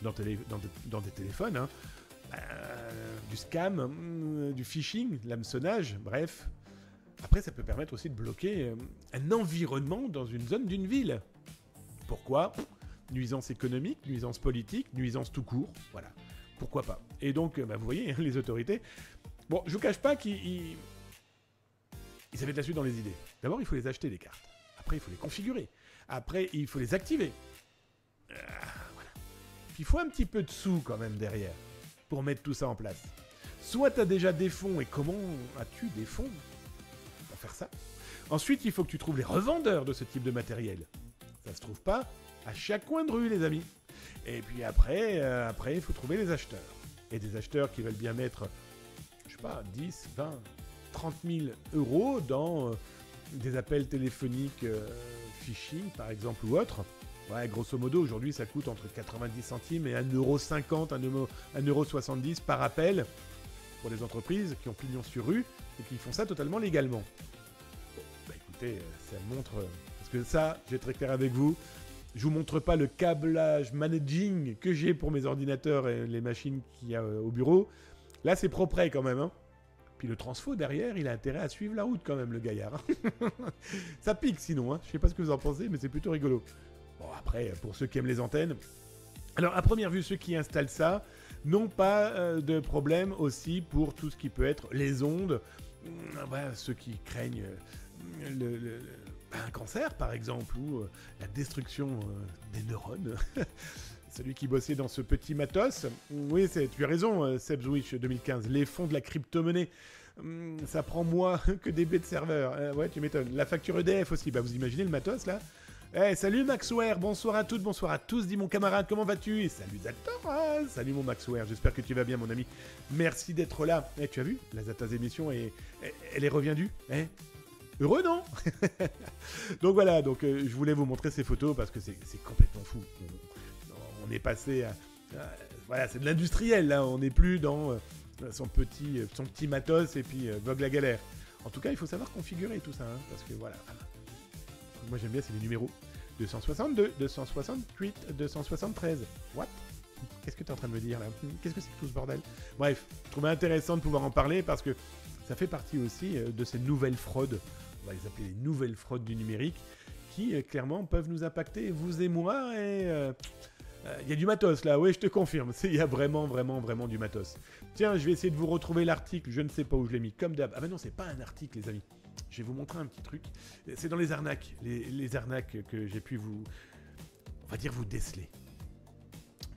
dans des téléphones. Du scam, du phishing, l'hameçonnage, bref. Après, ça peut permettre aussi de bloquer un environnement dans une zone d'une ville. Pourquoi ? Nuisance économique, nuisance politique, nuisance tout court, voilà. Pourquoi pas ? Et donc, vous voyez, les autorités... Bon, je vous cache pas qu'ils avaient de la suite dans les idées. D'abord, il faut les acheter, les cartes. Après, il faut les configurer. Après, il faut les activer. Voilà. Puis, il faut un petit peu de sous, quand même, derrière, pour mettre tout ça en place. Soit tu as déjà des fonds, et comment as-tu des fonds ? Faire ça. Ensuite, il faut que tu trouves les revendeurs de ce type de matériel. Ça se trouve pas à chaque coin de rue, les amis. Et puis après, il faut trouver les acheteurs. Et des acheteurs qui veulent bien mettre, 10, 20, 30 000 euros dans des appels téléphoniques phishing, par exemple, ou autre. Ouais, grosso modo, aujourd'hui, ça coûte entre 90 centimes et 1,50 €, 1,70 € par appel pour les entreprises qui ont pignon sur rue et qui font ça totalement légalement. Bon, écoutez, ça montre... Parce que ça, je vais être très clair avec vous, je vous montre pas le câblage managing que j'ai pour mes ordinateurs et les machines qu'il y a au bureau. Là, c'est propre quand même. Puis le transfo derrière, il a intérêt à suivre la route quand même, le gaillard. Ça pique sinon, je sais pas ce que vous en pensez, mais c'est plutôt rigolo. Bon, après, pour ceux qui aiment les antennes... Alors, à première vue, ceux qui installent ça n'ont pas de problème aussi pour tout ce qui peut être les ondes. Ceux qui craignent un cancer, par exemple, ou la destruction des neurones. Celui qui bossait dans ce petit matos. Oui, tu as raison, Sebzwitch 2015. Les fonds de la crypto-monnaie. Ça prend moins que des baies de serveur. Ouais, tu m'étonnes. La facture EDF aussi. Bah, vous imaginez le matos, là? Salut Maxware, bonsoir à toutes, bonsoir à tous, dit mon camarade, comment vas-tu? Et salut Zatora, salut mon Maxware, j'espère que tu vas bien mon ami. Merci d'être là. Tu as vu, la Zatas émission, elle est reviendue. Heureux, non? Donc voilà, je voulais vous montrer ces photos parce que c'est complètement fou. On est passé à voilà, c'est de l'industriel là, on n'est plus dans son petit matos et puis vogue la galère. En tout cas, il faut savoir configurer tout ça, hein, parce que voilà. Moi j'aime bien, c'est les numéros 262, 268, 273. What? Qu'est-ce que tu es en train de me dire là? Qu'est-ce que c'est que tout ce bordel? Bref, je trouvais intéressant de pouvoir en parler parce que ça fait partie aussi de ces nouvelles fraudes, on va les appeler les nouvelles fraudes du numérique, qui clairement peuvent nous impacter, vous et moi, et il y a du matos là, oui je te confirme, il y a vraiment du matos. Tiens, je vais essayer de vous retrouver l'article, je ne sais pas où je l'ai mis, comme d'hab. Ah ben non, c'est pas un article les amis. Je vais vous montrer un petit truc. C'est dans les arnaques. Les arnaques que j'ai pu vous déceler.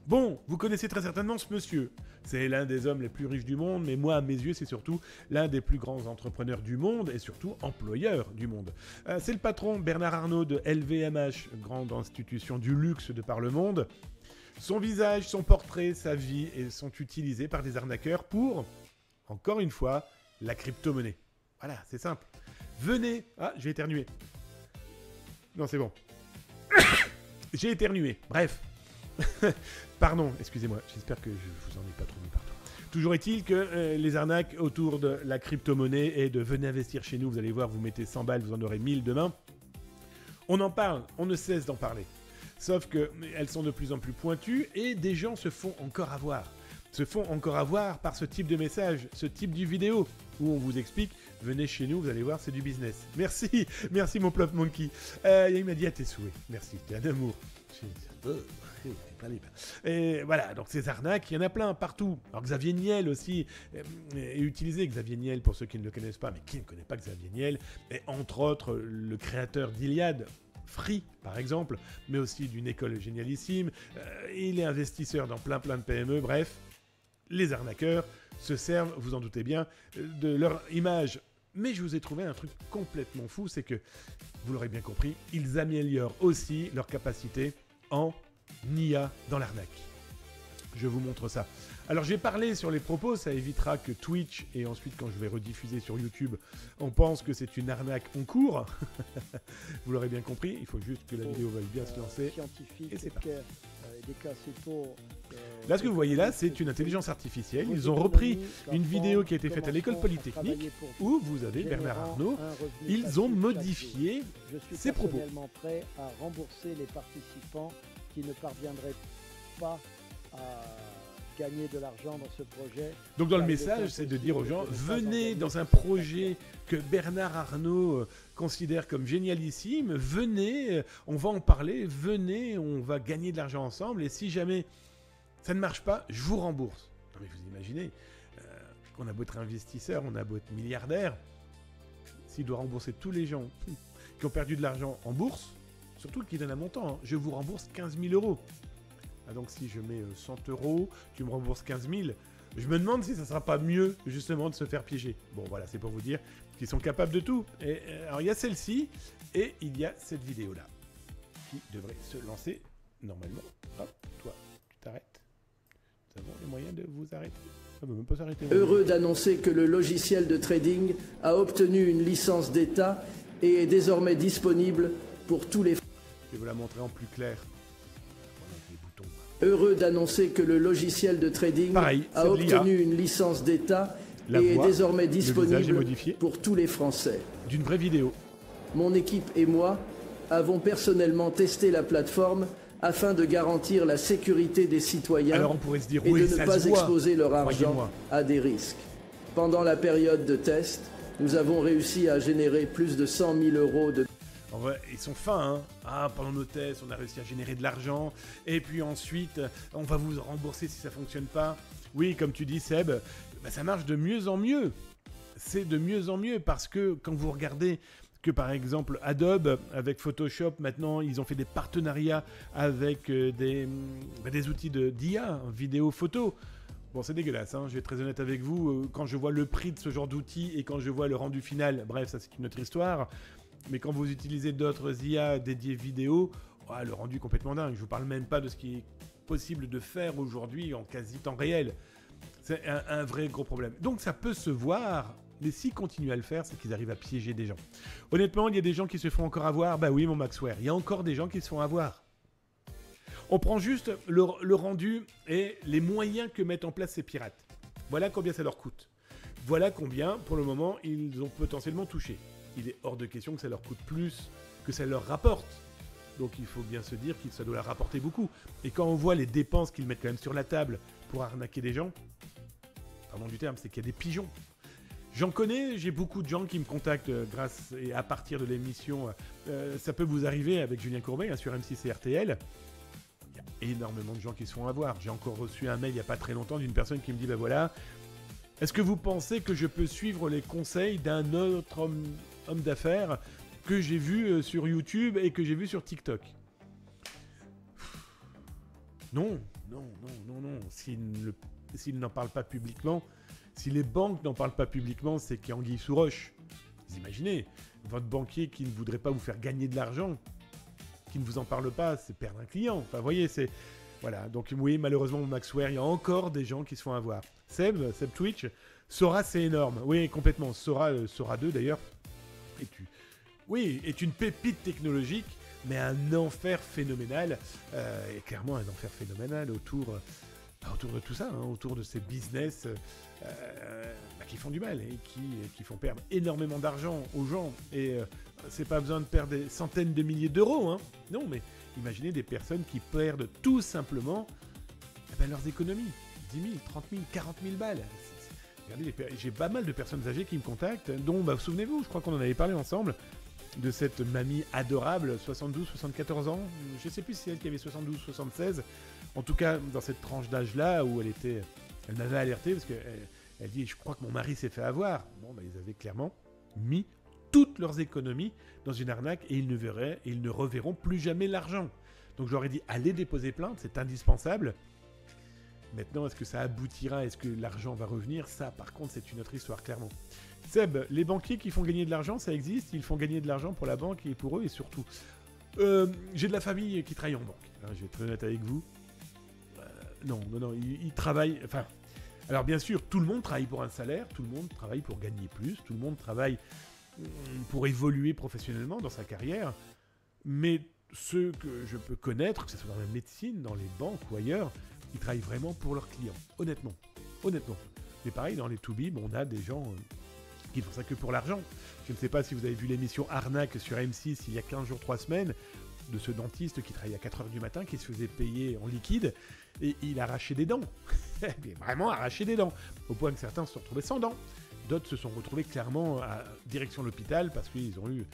Bon, vous connaissez très certainement ce monsieur. C'est l'un des hommes les plus riches du monde, mais moi, à mes yeux, c'est surtout l'un des plus grands entrepreneurs du monde et surtout employeur du monde. C'est le patron Bernard Arnault de LVMH, grande institution du luxe de par le monde. Son visage, son portrait, sa vie sont utilisés par des arnaqueurs pour, encore une fois, la crypto-monnaie. Voilà, c'est simple. Venez... Ah, j'ai éternué. Non, c'est bon. J'ai éternué. Bref. Pardon, excusez-moi. J'espère que je vous en ai pas trop mis partout. Toujours est-il que les arnaques autour de la crypto-monnaie et de venez investir chez nous, vous allez voir, vous mettez 100 balles, vous en aurez 1000 demain. On en parle, on ne cesse d'en parler. Sauf qu'elles sont de plus en plus pointues et des gens se font encore avoir. Par ce type de message, ce type de vidéo où on vous explique, venez chez nous, vous allez voir, c'est du business. Merci mon Plop Monkey. Il m'a dit à tes souhaits. Merci, t'es un amour. Et voilà, donc ces arnaques, il y en a plein partout. Alors Xavier Niel aussi est utilisé. Xavier Niel, pour ceux qui ne le connaissent pas, mais qui ne connaît pas Xavier Niel, est entre autres le créateur d'Iliade, Free par exemple, mais aussi d'une école génialissime. Il est investisseur dans plein de PME, bref. Les arnaqueurs se servent, vous en doutez bien, de leur image. Mais je vous ai trouvé un truc complètement fou, c'est que, vous l'aurez bien compris, ils améliorent aussi leur capacité en IA dans l'arnaque. Je vous montre ça. Alors j'ai parlé sur les propos, ça évitera que Twitch, et ensuite quand je vais rediffuser sur YouTube, on pense que c'est une arnaque en cours. Vous l'aurez bien compris, il faut juste que la vidéo veuille bien se lancer. Et c'est parti. Là, ce que vous voyez là, c'est une intelligence artificielle. Ils ont repris une vidéo qui a été faite à l'école polytechnique où vous avez Bernard Arnault. Ils ont modifié ses propos. Je suis personnellement prêt à rembourser les participants qui ne parviendraient pas à gagner de l'argent dans ce projet. Donc dans le message, c'est de dire aux gens, venez dans un projet que Bernard Arnault considère comme génialissime, venez, on va en parler, venez, on va gagner de l'argent ensemble, et si jamais ça ne marche pas, je vous rembourse. Non mais vous imaginez, on a beau être investisseur, on a beau être milliardaire, s'il doit rembourser tous les gens qui ont perdu de l'argent en bourse, surtout qui donnent un montant, hein, je vous rembourse 15 000 €. Ah donc si je mets 100 €, tu me rembourses 15 000. Je me demande si ça ne sera pas mieux justement de se faire piéger. Bon voilà, c'est pour vous dire qu'ils sont capables de tout. Et, alors il y a celle-ci et il y a cette vidéo-là qui devrait se lancer normalement. Hop, toi, tu t'arrêtes. Nous avons les moyens de vous arrêter. On ne peut même pas s'arrêter. Heureux d'annoncer que le logiciel de trading a obtenu une licence d'État et est désormais disponible pour tous les... Je vais vous la montrer en plus clair. Heureux d'annoncer que le logiciel de trading a obtenu une licence d'État et est désormais disponible pour tous les Français. D'une vraie vidéo. Mon équipe et moi avons personnellement testé la plateforme afin de garantir la sécurité des citoyens alors on pourrait se dire, et oui, de ne pas exposer leur argent à des risques. Pendant la période de test, nous avons réussi à générer plus de 100 000 € de... En vrai, ils sont fins, hein. Ah, pendant nos tests, on a réussi à générer de l'argent. Et puis ensuite, on va vous rembourser si ça fonctionne pas. Oui, comme tu dis, Seb, bah, ça marche de mieux en mieux. C'est de mieux en mieux parce que quand vous regardez que par exemple Adobe, avec Photoshop, maintenant, ils ont fait des partenariats avec des outils d'IA, vidéo, photo. Bon, c'est dégueulasse, hein, je vais être très honnête avec vous. Quand je vois le prix de ce genre d'outils et quand je vois le rendu final, bref, ça c'est une autre histoire. Mais quand vous utilisez d'autres IA dédiées vidéo, le rendu est complètement dingue. Je vous parle même pas de ce qui est possible de faire aujourd'hui en quasi temps réel. C'est un vrai gros problème. Donc ça peut se voir, mais s'ils continuent à le faire, c'est qu'ils arrivent à piéger des gens. Honnêtement, il y a des gens qui se font encore avoir. Bah oui, mon Maxware, il y a encore des gens qui se font avoir. On prend juste le rendu et les moyens que mettent en place ces pirates. Voilà combien ça leur coûte. Voilà combien, pour le moment, ils ont potentiellement touché. Il est hors de question que ça leur coûte plus que ça leur rapporte. Donc il faut bien se dire que ça doit leur rapporter beaucoup. Et quand on voit les dépenses qu'ils mettent quand même sur la table pour arnaquer des gens, pardon du terme, c'est qu'il y a des pigeons. J'en connais, j'ai beaucoup de gens qui me contactent grâce et à partir de l'émission. Ça peut vous arriver avec Julien Courbet sur M6 et RTL. Il y a énormément de gens qui se font avoir. J'ai encore reçu un mail il n'y a pas très longtemps d'une personne qui me dit, ben voilà, est-ce que vous pensez que je peux suivre les conseils d'un autre homme d'affaires que j'ai vu sur YouTube et que j'ai vu sur TikTok? Non. S'ils n'en parlent pas publiquement, si les banques n'en parlent pas publiquement, c'est qu'il y a anguille sous roche. Vous imaginez, votre banquier qui ne voudrait pas vous faire gagner de l'argent, qui ne vous en parle pas, c'est perdre un client. Enfin, vous voyez, c'est... Voilà, donc oui, malheureusement, mon Maxware, il y a encore des gens qui se font avoir. Seb Twitch, Sora, c'est énorme. Oui, complètement. Sora 2, d'ailleurs, est une pépite technologique, mais un enfer phénoménal. Et clairement, un enfer phénoménal autour de tout ça, autour de ces business qui font du mal et qui font perdre énormément d'argent aux gens. Et c'est pas besoin de perdre des centaines de milliers d'euros. Non, mais imaginez des personnes qui perdent tout simplement leurs économies. 10 000, 30 000, 40 000 balles. Regardez, j'ai pas mal de personnes âgées qui me contactent, dont, souvenez-vous, je crois qu'on en avait parlé ensemble, de cette mamie adorable, 72, 74 ans. Je sais plus si c'est elle qui avait 72, 76. En tout cas, dans cette tranche d'âge-là, où elle m'avait alerté, parce qu'elle dit, je crois que mon mari s'est fait avoir. Bon, ils avaient clairement mis toutes leurs économies dans une arnaque et ils ne reverront plus jamais l'argent. Donc j'aurais dit, allez déposer plainte, c'est indispensable. Maintenant, est-ce que ça aboutira? Est-ce que l'argent va revenir? Ça, par contre, c'est une autre histoire, clairement. Seb, les banquiers qui font gagner de l'argent, ça existe. Ils font gagner de l'argent pour la banque et pour eux, et surtout. J'ai de la famille qui travaille en banque. Je vais être honnête avec vous. Non, ils travaillent... Enfin, alors bien sûr, tout le monde travaille pour un salaire, tout le monde travaille pour gagner plus, tout le monde travaille pour évoluer professionnellement dans sa carrière. Mais ceux que je peux connaître, que ce soit dans la médecine, dans les banques ou ailleurs, ils travaillent vraiment pour leurs clients, honnêtement. Mais pareil, dans les to-be, on a des gens qui font ça que pour l'argent. Je ne sais pas si vous avez vu l'émission Arnaque sur M6 il y a 15 jours, 3 semaines, de ce dentiste qui travaillait à 4h du matin, qui se faisait payer en liquide, et il arrachait des dents. Mais vraiment arraché des dents, au point que certains se sont retrouvés sans dents. D'autres se sont retrouvés clairement à direction de l'hôpital parce qu'ils ont eu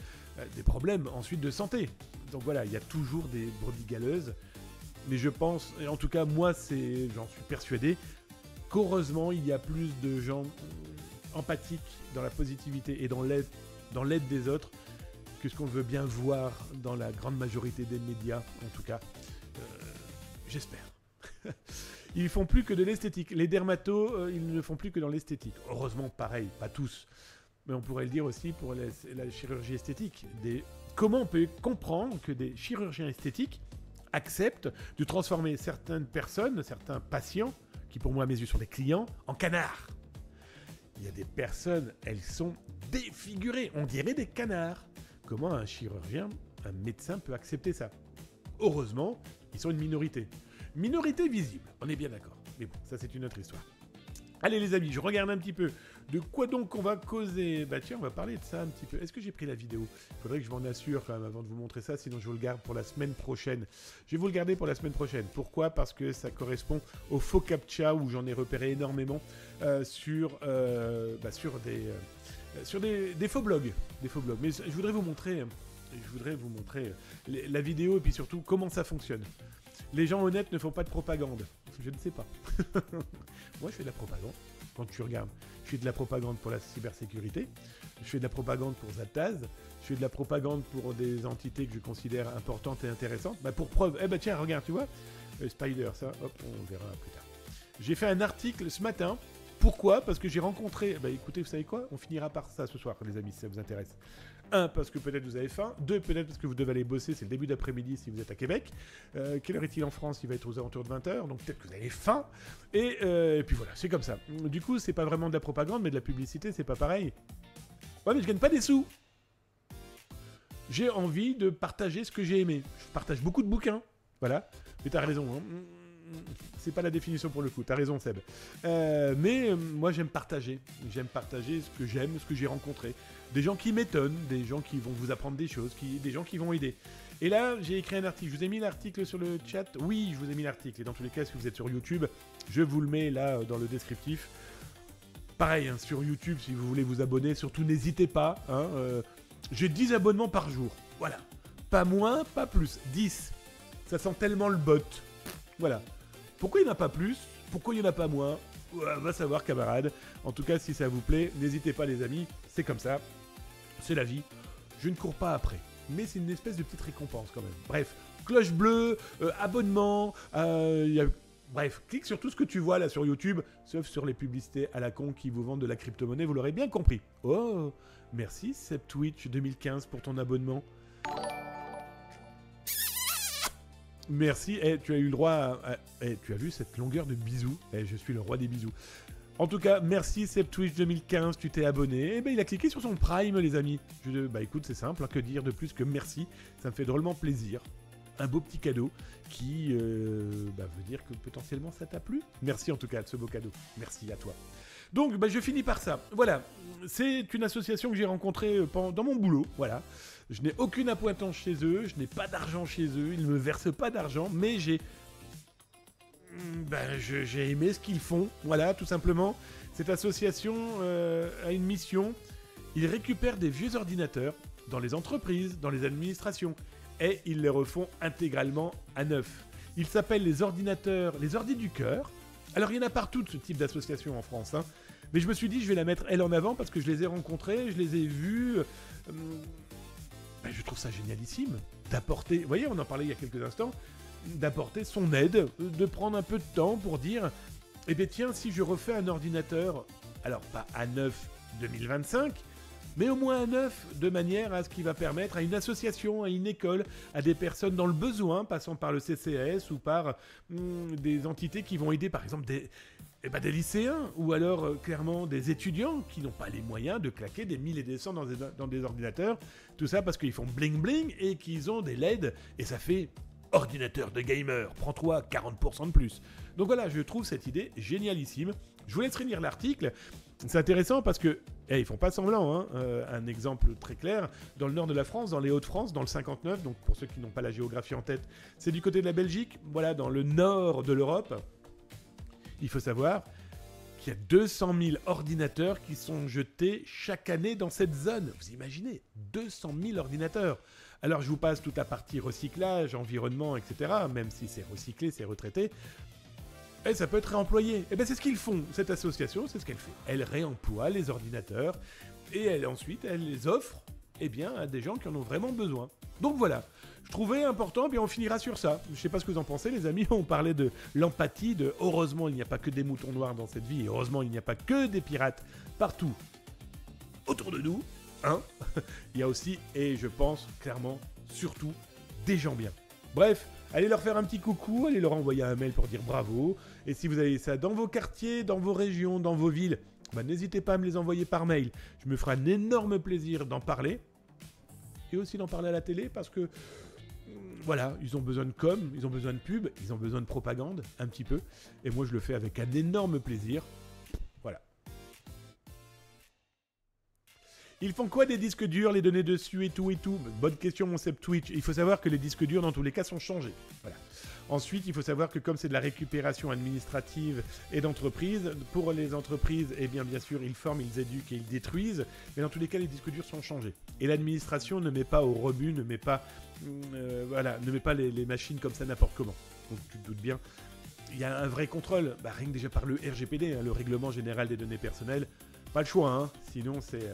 des problèmes ensuite de santé. Donc voilà, il y a toujours des brebis galeuses. Mais je pense, et en tout cas moi j'en suis persuadé, qu'heureusement il y a plus de gens empathiques dans la positivité et dans l'aide des autres que ce qu'on veut bien voir dans la grande majorité des médias, en tout cas. J'espère. Ils font plus que de l'esthétique. Les dermatos, ils ne font plus que dans l'esthétique. Heureusement, pareil, pas tous. Mais on pourrait le dire aussi pour la chirurgie esthétique. Comment on peut comprendre que des chirurgiens esthétiques acceptent de transformer certaines personnes, certains patients, qui pour moi à mes yeux sont des clients, en canards? Il y a des personnes, elles sont défigurées, on dirait des canards. Comment un chirurgien, un médecin peut accepter ça? Heureusement, ils sont une minorité. Minorité visible, on est bien d'accord. Mais bon, ça c'est une autre histoire. Allez les amis, je regarde un petit peu de quoi donc on va causer. Bah tiens, on va parler de ça un petit peu. Est-ce que j'ai pris la vidéo? Il faudrait que je m'en assure quand même avant de vous montrer ça, sinon je vous le garde pour la semaine prochaine. Je vais vous le garder pour la semaine prochaine. Pourquoi? Parce que ça correspond au faux captcha où j'en ai repéré énormément sur des faux blogs. Des faux blogs. Mais je voudrais vous montrer la vidéo et puis surtout comment ça fonctionne. Les gens honnêtes ne font pas de propagande. Je ne sais pas. Moi, je fais de la propagande. Quand tu regardes, je fais de la propagande pour la cybersécurité. Je fais de la propagande pour Zaptaz. Je fais de la propagande pour des entités que je considère importantes et intéressantes. Bah, pour preuve, tiens, regarde, tu vois, Spider, ça, hop, on verra plus tard. J'ai fait un article ce matin. Pourquoi ? Parce que j'ai rencontré... Bah écoutez, vous savez quoi ? On finira par ça ce soir, les amis, si ça vous intéresse. 1, parce que peut-être vous avez faim. 2, peut-être parce que vous devez aller bosser, c'est le début d'après-midi si vous êtes à Québec. Quelle heure est-il en France ? Il va être aux alentours de 20h, donc peut-être que vous avez faim. Et puis voilà, c'est comme ça. Du coup, c'est pas vraiment de la propagande, mais de la publicité, c'est pas pareil. Ouais, mais je gagne pas des sous. J'ai envie de partager ce que j'ai aimé. Je partage beaucoup de bouquins, voilà. Mais t'as raison, hein. C'est pas la définition pour le coup, t'as raison Seb. Mais moi j'aime partager ce que j'aime, ce que j'ai rencontré. Des gens qui m'étonnent, des gens qui vont vous apprendre des choses, des gens qui vont aider. Et là j'ai écrit un article, je vous ai mis l'article sur le chat, oui je vous ai mis l'article, et dans tous les cas si vous êtes sur YouTube, je vous le mets là dans le descriptif. Pareil, hein, sur YouTube si vous voulez vous abonner, surtout n'hésitez pas, hein, j'ai 10 abonnements par jour, voilà. Pas moins, pas plus, 10. Ça sent tellement le bot. Voilà. Pourquoi il n'y en a pas plus ? Pourquoi il n'y en a pas moins ? Va savoir, camarade. En tout cas, si ça vous plaît, n'hésitez pas, les amis. C'est comme ça. C'est la vie. Je ne cours pas après. Mais c'est une espèce de petite récompense, quand même. Bref, cloche bleue, abonnement. Bref, clique sur tout ce que tu vois là sur YouTube, sauf sur les publicités à la con qui vous vendent de la crypto-monnaie. Vous l'aurez bien compris. Oh, merci, SebTwitch 2015 pour ton abonnement. Merci, tu as eu le droit à... tu as vu cette longueur de bisous ? Je suis le roi des bisous. En tout cas, merci SebTwitch 2015, tu t'es abonné. Il a cliqué sur son Prime, les amis. Écoute, c'est simple, hein, que dire de plus que merci. Ça me fait drôlement plaisir. Un beau petit cadeau qui veut dire que potentiellement ça t'a plu. Merci en tout cas de ce beau cadeau. Merci à toi. Donc, je finis par ça. Voilà, c'est une association que j'ai rencontrée dans mon boulot, voilà. Je n'ai aucune appointance chez eux, je n'ai pas d'argent chez eux, ils ne me versent pas d'argent, mais j'ai aimé ce qu'ils font, voilà, tout simplement. Cette association a une mission, ils récupèrent des vieux ordinateurs dans les entreprises, dans les administrations, et ils les refont intégralement à neuf. Ils s'appellent les ordinateurs, les ordis du cœur. Alors il y en a partout de ce type d'association en France, hein. Mais je me suis dit je vais la mettre elle en avant parce que je les ai rencontrés, je les ai vus. Je trouve ça génialissime d'apporter, vous voyez on en parlait il y a quelques instants, d'apporter son aide, de prendre un peu de temps pour dire eh bien tiens si je refais un ordinateur, alors pas à neuf 2025, mais au moins à neuf, de manière à ce qui va permettre à une association, à une école, à des personnes dans le besoin, passant par le CCS ou par des entités qui vont aider par exemple des lycéens ou alors clairement des étudiants qui n'ont pas les moyens de claquer des 1000 et des cents dans des ordinateurs. Tout ça parce qu'ils font bling bling et qu'ils ont des LED et ça fait ordinateur de gamer. Prends-toi 40% de plus. Donc voilà, je trouve cette idée génialissime. Je vous laisserai lire l'article. C'est intéressant parce que ils font pas semblant, hein. Un exemple très clair, dans le nord de la France, dans les Hauts-de-France, dans le 59, donc pour ceux qui n'ont pas la géographie en tête, c'est du côté de la Belgique, voilà, dans le nord de l'Europe. Il faut savoir qu'il y a 200 000 ordinateurs qui sont jetés chaque année dans cette zone. Vous imaginez, 200 000 ordinateurs. Alors je vous passe toute la partie recyclage, environnement, etc. Même si c'est recyclé, c'est retraité. Et ça peut être réemployé. Et bien c'est ce qu'ils font. Cette association, c'est ce qu'elle fait. Elle réemploie les ordinateurs et ensuite elle les offre à des gens qui en ont vraiment besoin. Donc voilà. Je trouvais important, on finira sur ça. Je sais pas ce que vous en pensez, les amis. On parlait de l'empathie, de heureusement il n'y a pas que des moutons noirs dans cette vie, et heureusement il n'y a pas que des pirates partout autour de nous, hein. Il y a aussi, et je pense clairement, surtout, des gens bien. Bref, allez leur faire un petit coucou, allez leur envoyer un mail pour dire bravo. Et si vous avez ça dans vos quartiers, dans vos régions, dans vos villes, n'hésitez pas à me les envoyer par mail. Je me ferai un énorme plaisir d'en parler. Et aussi d'en parler à la télé parce que voilà, ils ont besoin de com, ils ont besoin de pub, ils ont besoin de propagande, un petit peu. Et moi, je le fais avec un énorme plaisir. Voilà. Ils font quoi des disques durs, les données dessus et tout ? Bonne question, mon SebTwitch. Il faut savoir que les disques durs, dans tous les cas, sont changés. Voilà. Ensuite, il faut savoir que comme c'est de la récupération administrative et d'entreprise, pour les entreprises, bien sûr, ils forment, ils éduquent et ils détruisent. Mais dans tous les cas, les disques durs sont changés. Et l'administration ne met pas au rebut, ne met pas les machines comme ça n'importe comment. Donc tu te doutes bien, il y a un vrai contrôle, rien que déjà par le RGPD, le Règlement Général des Données Personnelles. Pas le choix, hein, sinon c'est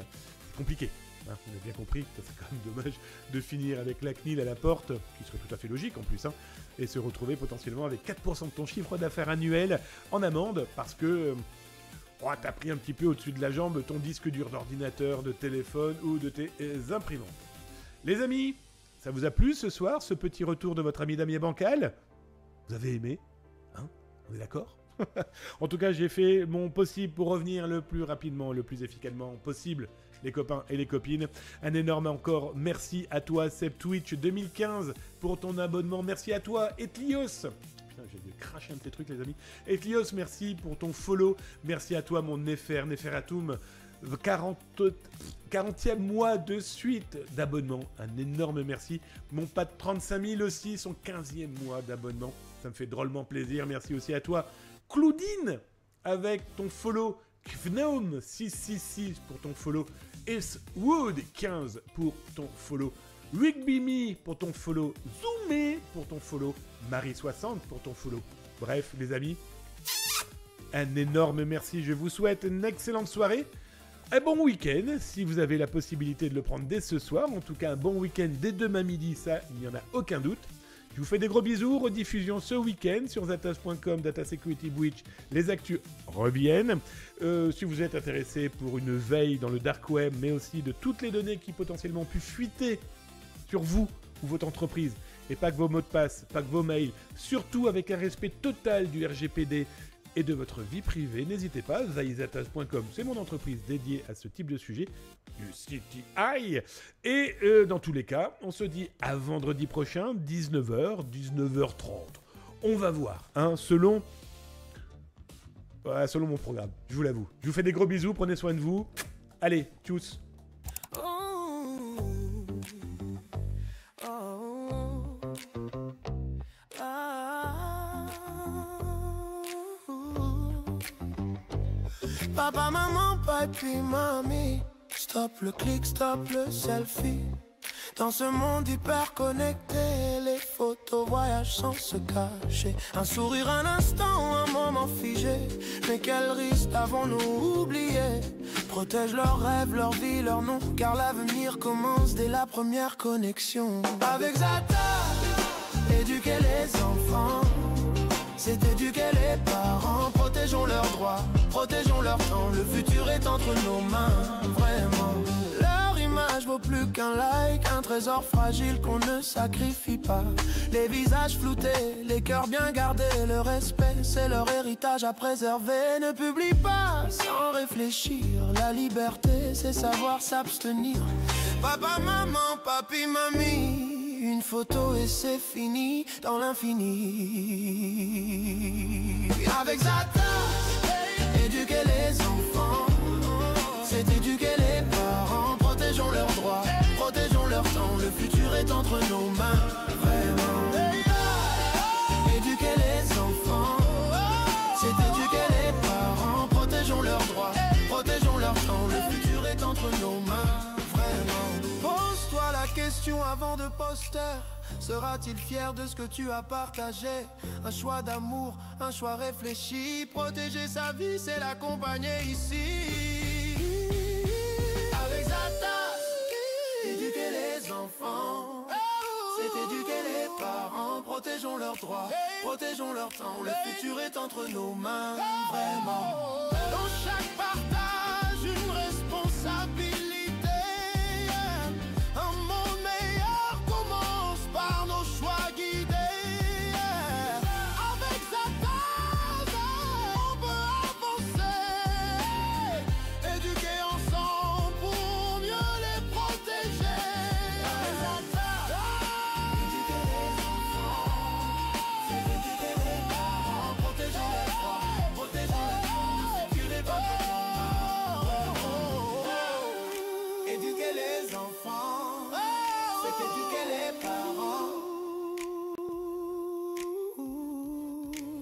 compliqué. Hein, on a bien compris, ça c'est quand même dommage de finir avec la CNIL à la porte, qui serait tout à fait logique en plus, hein, et se retrouver potentiellement avec 4% de ton chiffre d'affaires annuel en amende, parce que t'as pris un petit peu au-dessus de la jambe ton disque dur d'ordinateur, de téléphone ou de tes imprimantes. Les amis, ça vous a plu ce soir, ce petit retour de votre ami Damien Bancal? Vous avez aimé? Hein? On est d'accord? En tout cas, j'ai fait mon possible pour revenir le plus rapidement, le plus efficacement possible, les copains et les copines. Un énorme encore merci à toi, SebTwitch 2015, pour ton abonnement. Merci à toi, Etlios. Putain, j'ai dû cracher un de tes trucs, les amis. Etlios, merci pour ton follow. Merci à toi, mon Neferatum. 40e mois de suite d'abonnement. Un énorme merci. Mon Pat 35 000 aussi, son 15e mois d'abonnement. Ça me fait drôlement plaisir. Merci aussi à toi, Claudine, avec ton follow. Kfnaum 666 pour ton follow. Wood 15 pour ton follow. Wigbimi pour ton follow. Zoomé pour ton follow. Marie 60 pour ton follow. Bref, les amis, un énorme merci. Je vous souhaite une excellente soirée. Un bon week-end, si vous avez la possibilité de le prendre dès ce soir. En tout cas, un bon week-end dès demain midi, ça, il n'y en a aucun doute. Je vous fais des gros bisous, rediffusion ce week-end sur zatas.com, Data Security Breach, les actus reviennent. Si vous êtes intéressé pour une veille dans le dark web, mais aussi de toutes les données qui potentiellement pu fuiter sur vous ou votre entreprise, et pas que vos mots de passe, pas que vos mails, surtout avec un respect total du RGPD et de votre vie privée, n'hésitez pas, zaizatas.com, c'est mon entreprise dédiée à ce type de sujet, du CTI. Et dans tous les cas, on se dit à vendredi prochain, 19h, 19h30. On va voir, hein, selon mon programme, je vous l'avoue. Je vous fais des gros bisous, prenez soin de vous. Allez, tchuss. Papa, maman, papy, mamie, stop le clic, stop le selfie. Dans ce monde hyper connecté, les photos voyagent sans se cacher. Un sourire, un instant, un moment figé. Mais quel risque avons-nous oublié? Protège leurs rêves, leur vie, leur nom, car l'avenir commence dès la première connexion. Avec Zata, éduquer les enfants, c'est éduquer les parents. Protégeons leurs droits, protégeons leur temps. Le futur est entre nos mains, vraiment. Leur image vaut plus qu'un like, un trésor fragile qu'on ne sacrifie pas. Les visages floutés, les cœurs bien gardés. Le respect, c'est leur héritage à préserver. Ne publie pas sans réfléchir. La liberté, c'est savoir s'abstenir. Papa, maman, papi, mamie, une photo et c'est fini dans l'infini. Avec Zata, éduquer les enfants, c'est éduquer les parents. Protégeons leurs droits, protégeons leur temps. Le futur est entre nos mains, vraiment. Éduquer les enfants, c'est éduquer les parents. Protégeons leurs droits, protégeons leur temps. Le futur est entre nos mains, vraiment. Pose-toi la question avant de poster. Sera-t-il fier de ce que tu as partagé? Un choix d'amour, un choix réfléchi. Protéger sa vie, c'est l'accompagner ici. Avec Zata, éduquer les enfants, c'est éduquer les parents. Protégeons leurs droits, protégeons leur temps. Le futur est entre nos mains, vraiment. Dans chaque partage, une responsabilité.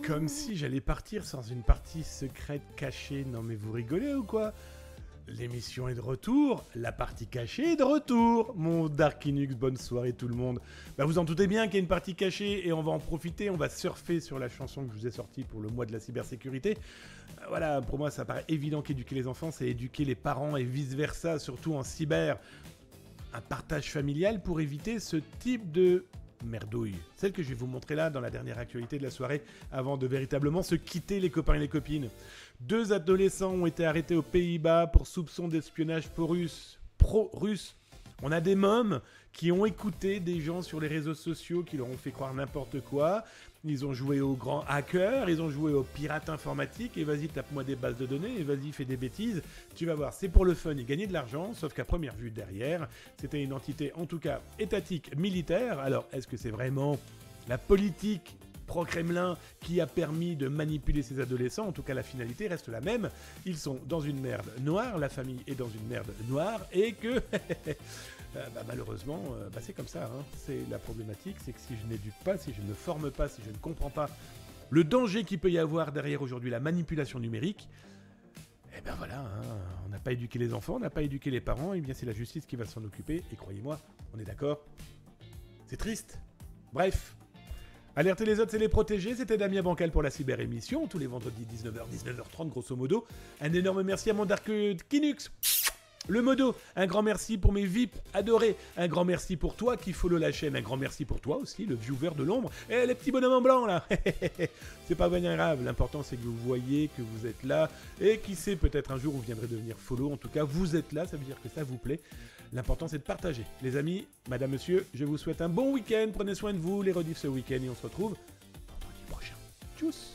Comme si j'allais partir sans une partie secrète cachée. Non mais vous rigolez ou quoi? L'émission est de retour, la partie cachée est de retour. Mon Dark Linux, bonne soirée tout le monde. Bah vous en doutez bien qu'il y a une partie cachée et on va en profiter, on va surfer sur la chanson que je vous ai sortie pour le mois de la cybersécurité. Voilà, pour moi ça paraît évident qu'éduquer les enfants, c'est éduquer les parents et vice versa, surtout en cyber. un partage familial pour éviter ce type de merdouille. Celle que je vais vous montrer là dans la dernière actualité de la soirée avant de véritablement se quitter les copains et les copines. 2 adolescents ont été arrêtés aux Pays-Bas pour soupçon d'espionnage pro-russe. On a des mômes qui ont écouté des gens sur les réseaux sociaux qui leur ont fait croire n'importe quoi. Ils ont joué aux grands hackers, ils ont joué aux pirates informatiques, et vas-y, tape-moi des bases de données, et vas-y, fais des bêtises. Tu vas voir, c'est pour le fun et gagner de l'argent, sauf qu'à première vue, derrière, c'était une entité, en tout cas, étatique, militaire. Alors, est-ce que c'est vraiment la politique pro-Kremlin qui a permis de manipuler ces adolescents? En tout cas, la finalité reste la même. Ils sont dans une merde noire, la famille est dans une merde noire, et que... malheureusement, c'est comme ça. Hein. C'est la problématique, c'est que si je n'éduque pas, si je ne me forme pas, si je ne comprends pas le danger qu'il peut y avoir derrière aujourd'hui la manipulation numérique, voilà, hein, on n'a pas éduqué les enfants, on n'a pas éduqué les parents, et bien c'est la justice qui va s'en occuper, et croyez-moi, on est d'accord, c'est triste. Bref, alerter les autres, c'est les protéger. C'était Damien Bancal pour la cyber-émission, tous les vendredis 19h, 19h30 grosso modo. Un énorme merci à mon Dark Kinux. Le modo, un grand merci pour mes VIP adorés, un grand merci pour toi qui follow la chaîne, un grand merci pour toi aussi, le viewer de l'ombre, et les petits bonhommes en blanc là, c'est pas bien grave, l'important c'est que vous voyez que vous êtes là, et qui sait, peut-être un jour vous viendrez devenir follow, en tout cas vous êtes là, ça veut dire que ça vous plaît, l'important c'est de partager. Les amis, madame, monsieur, je vous souhaite un bon week-end, prenez soin de vous, les rediffs ce week-end, et on se retrouve vendredi prochain. Tchuss.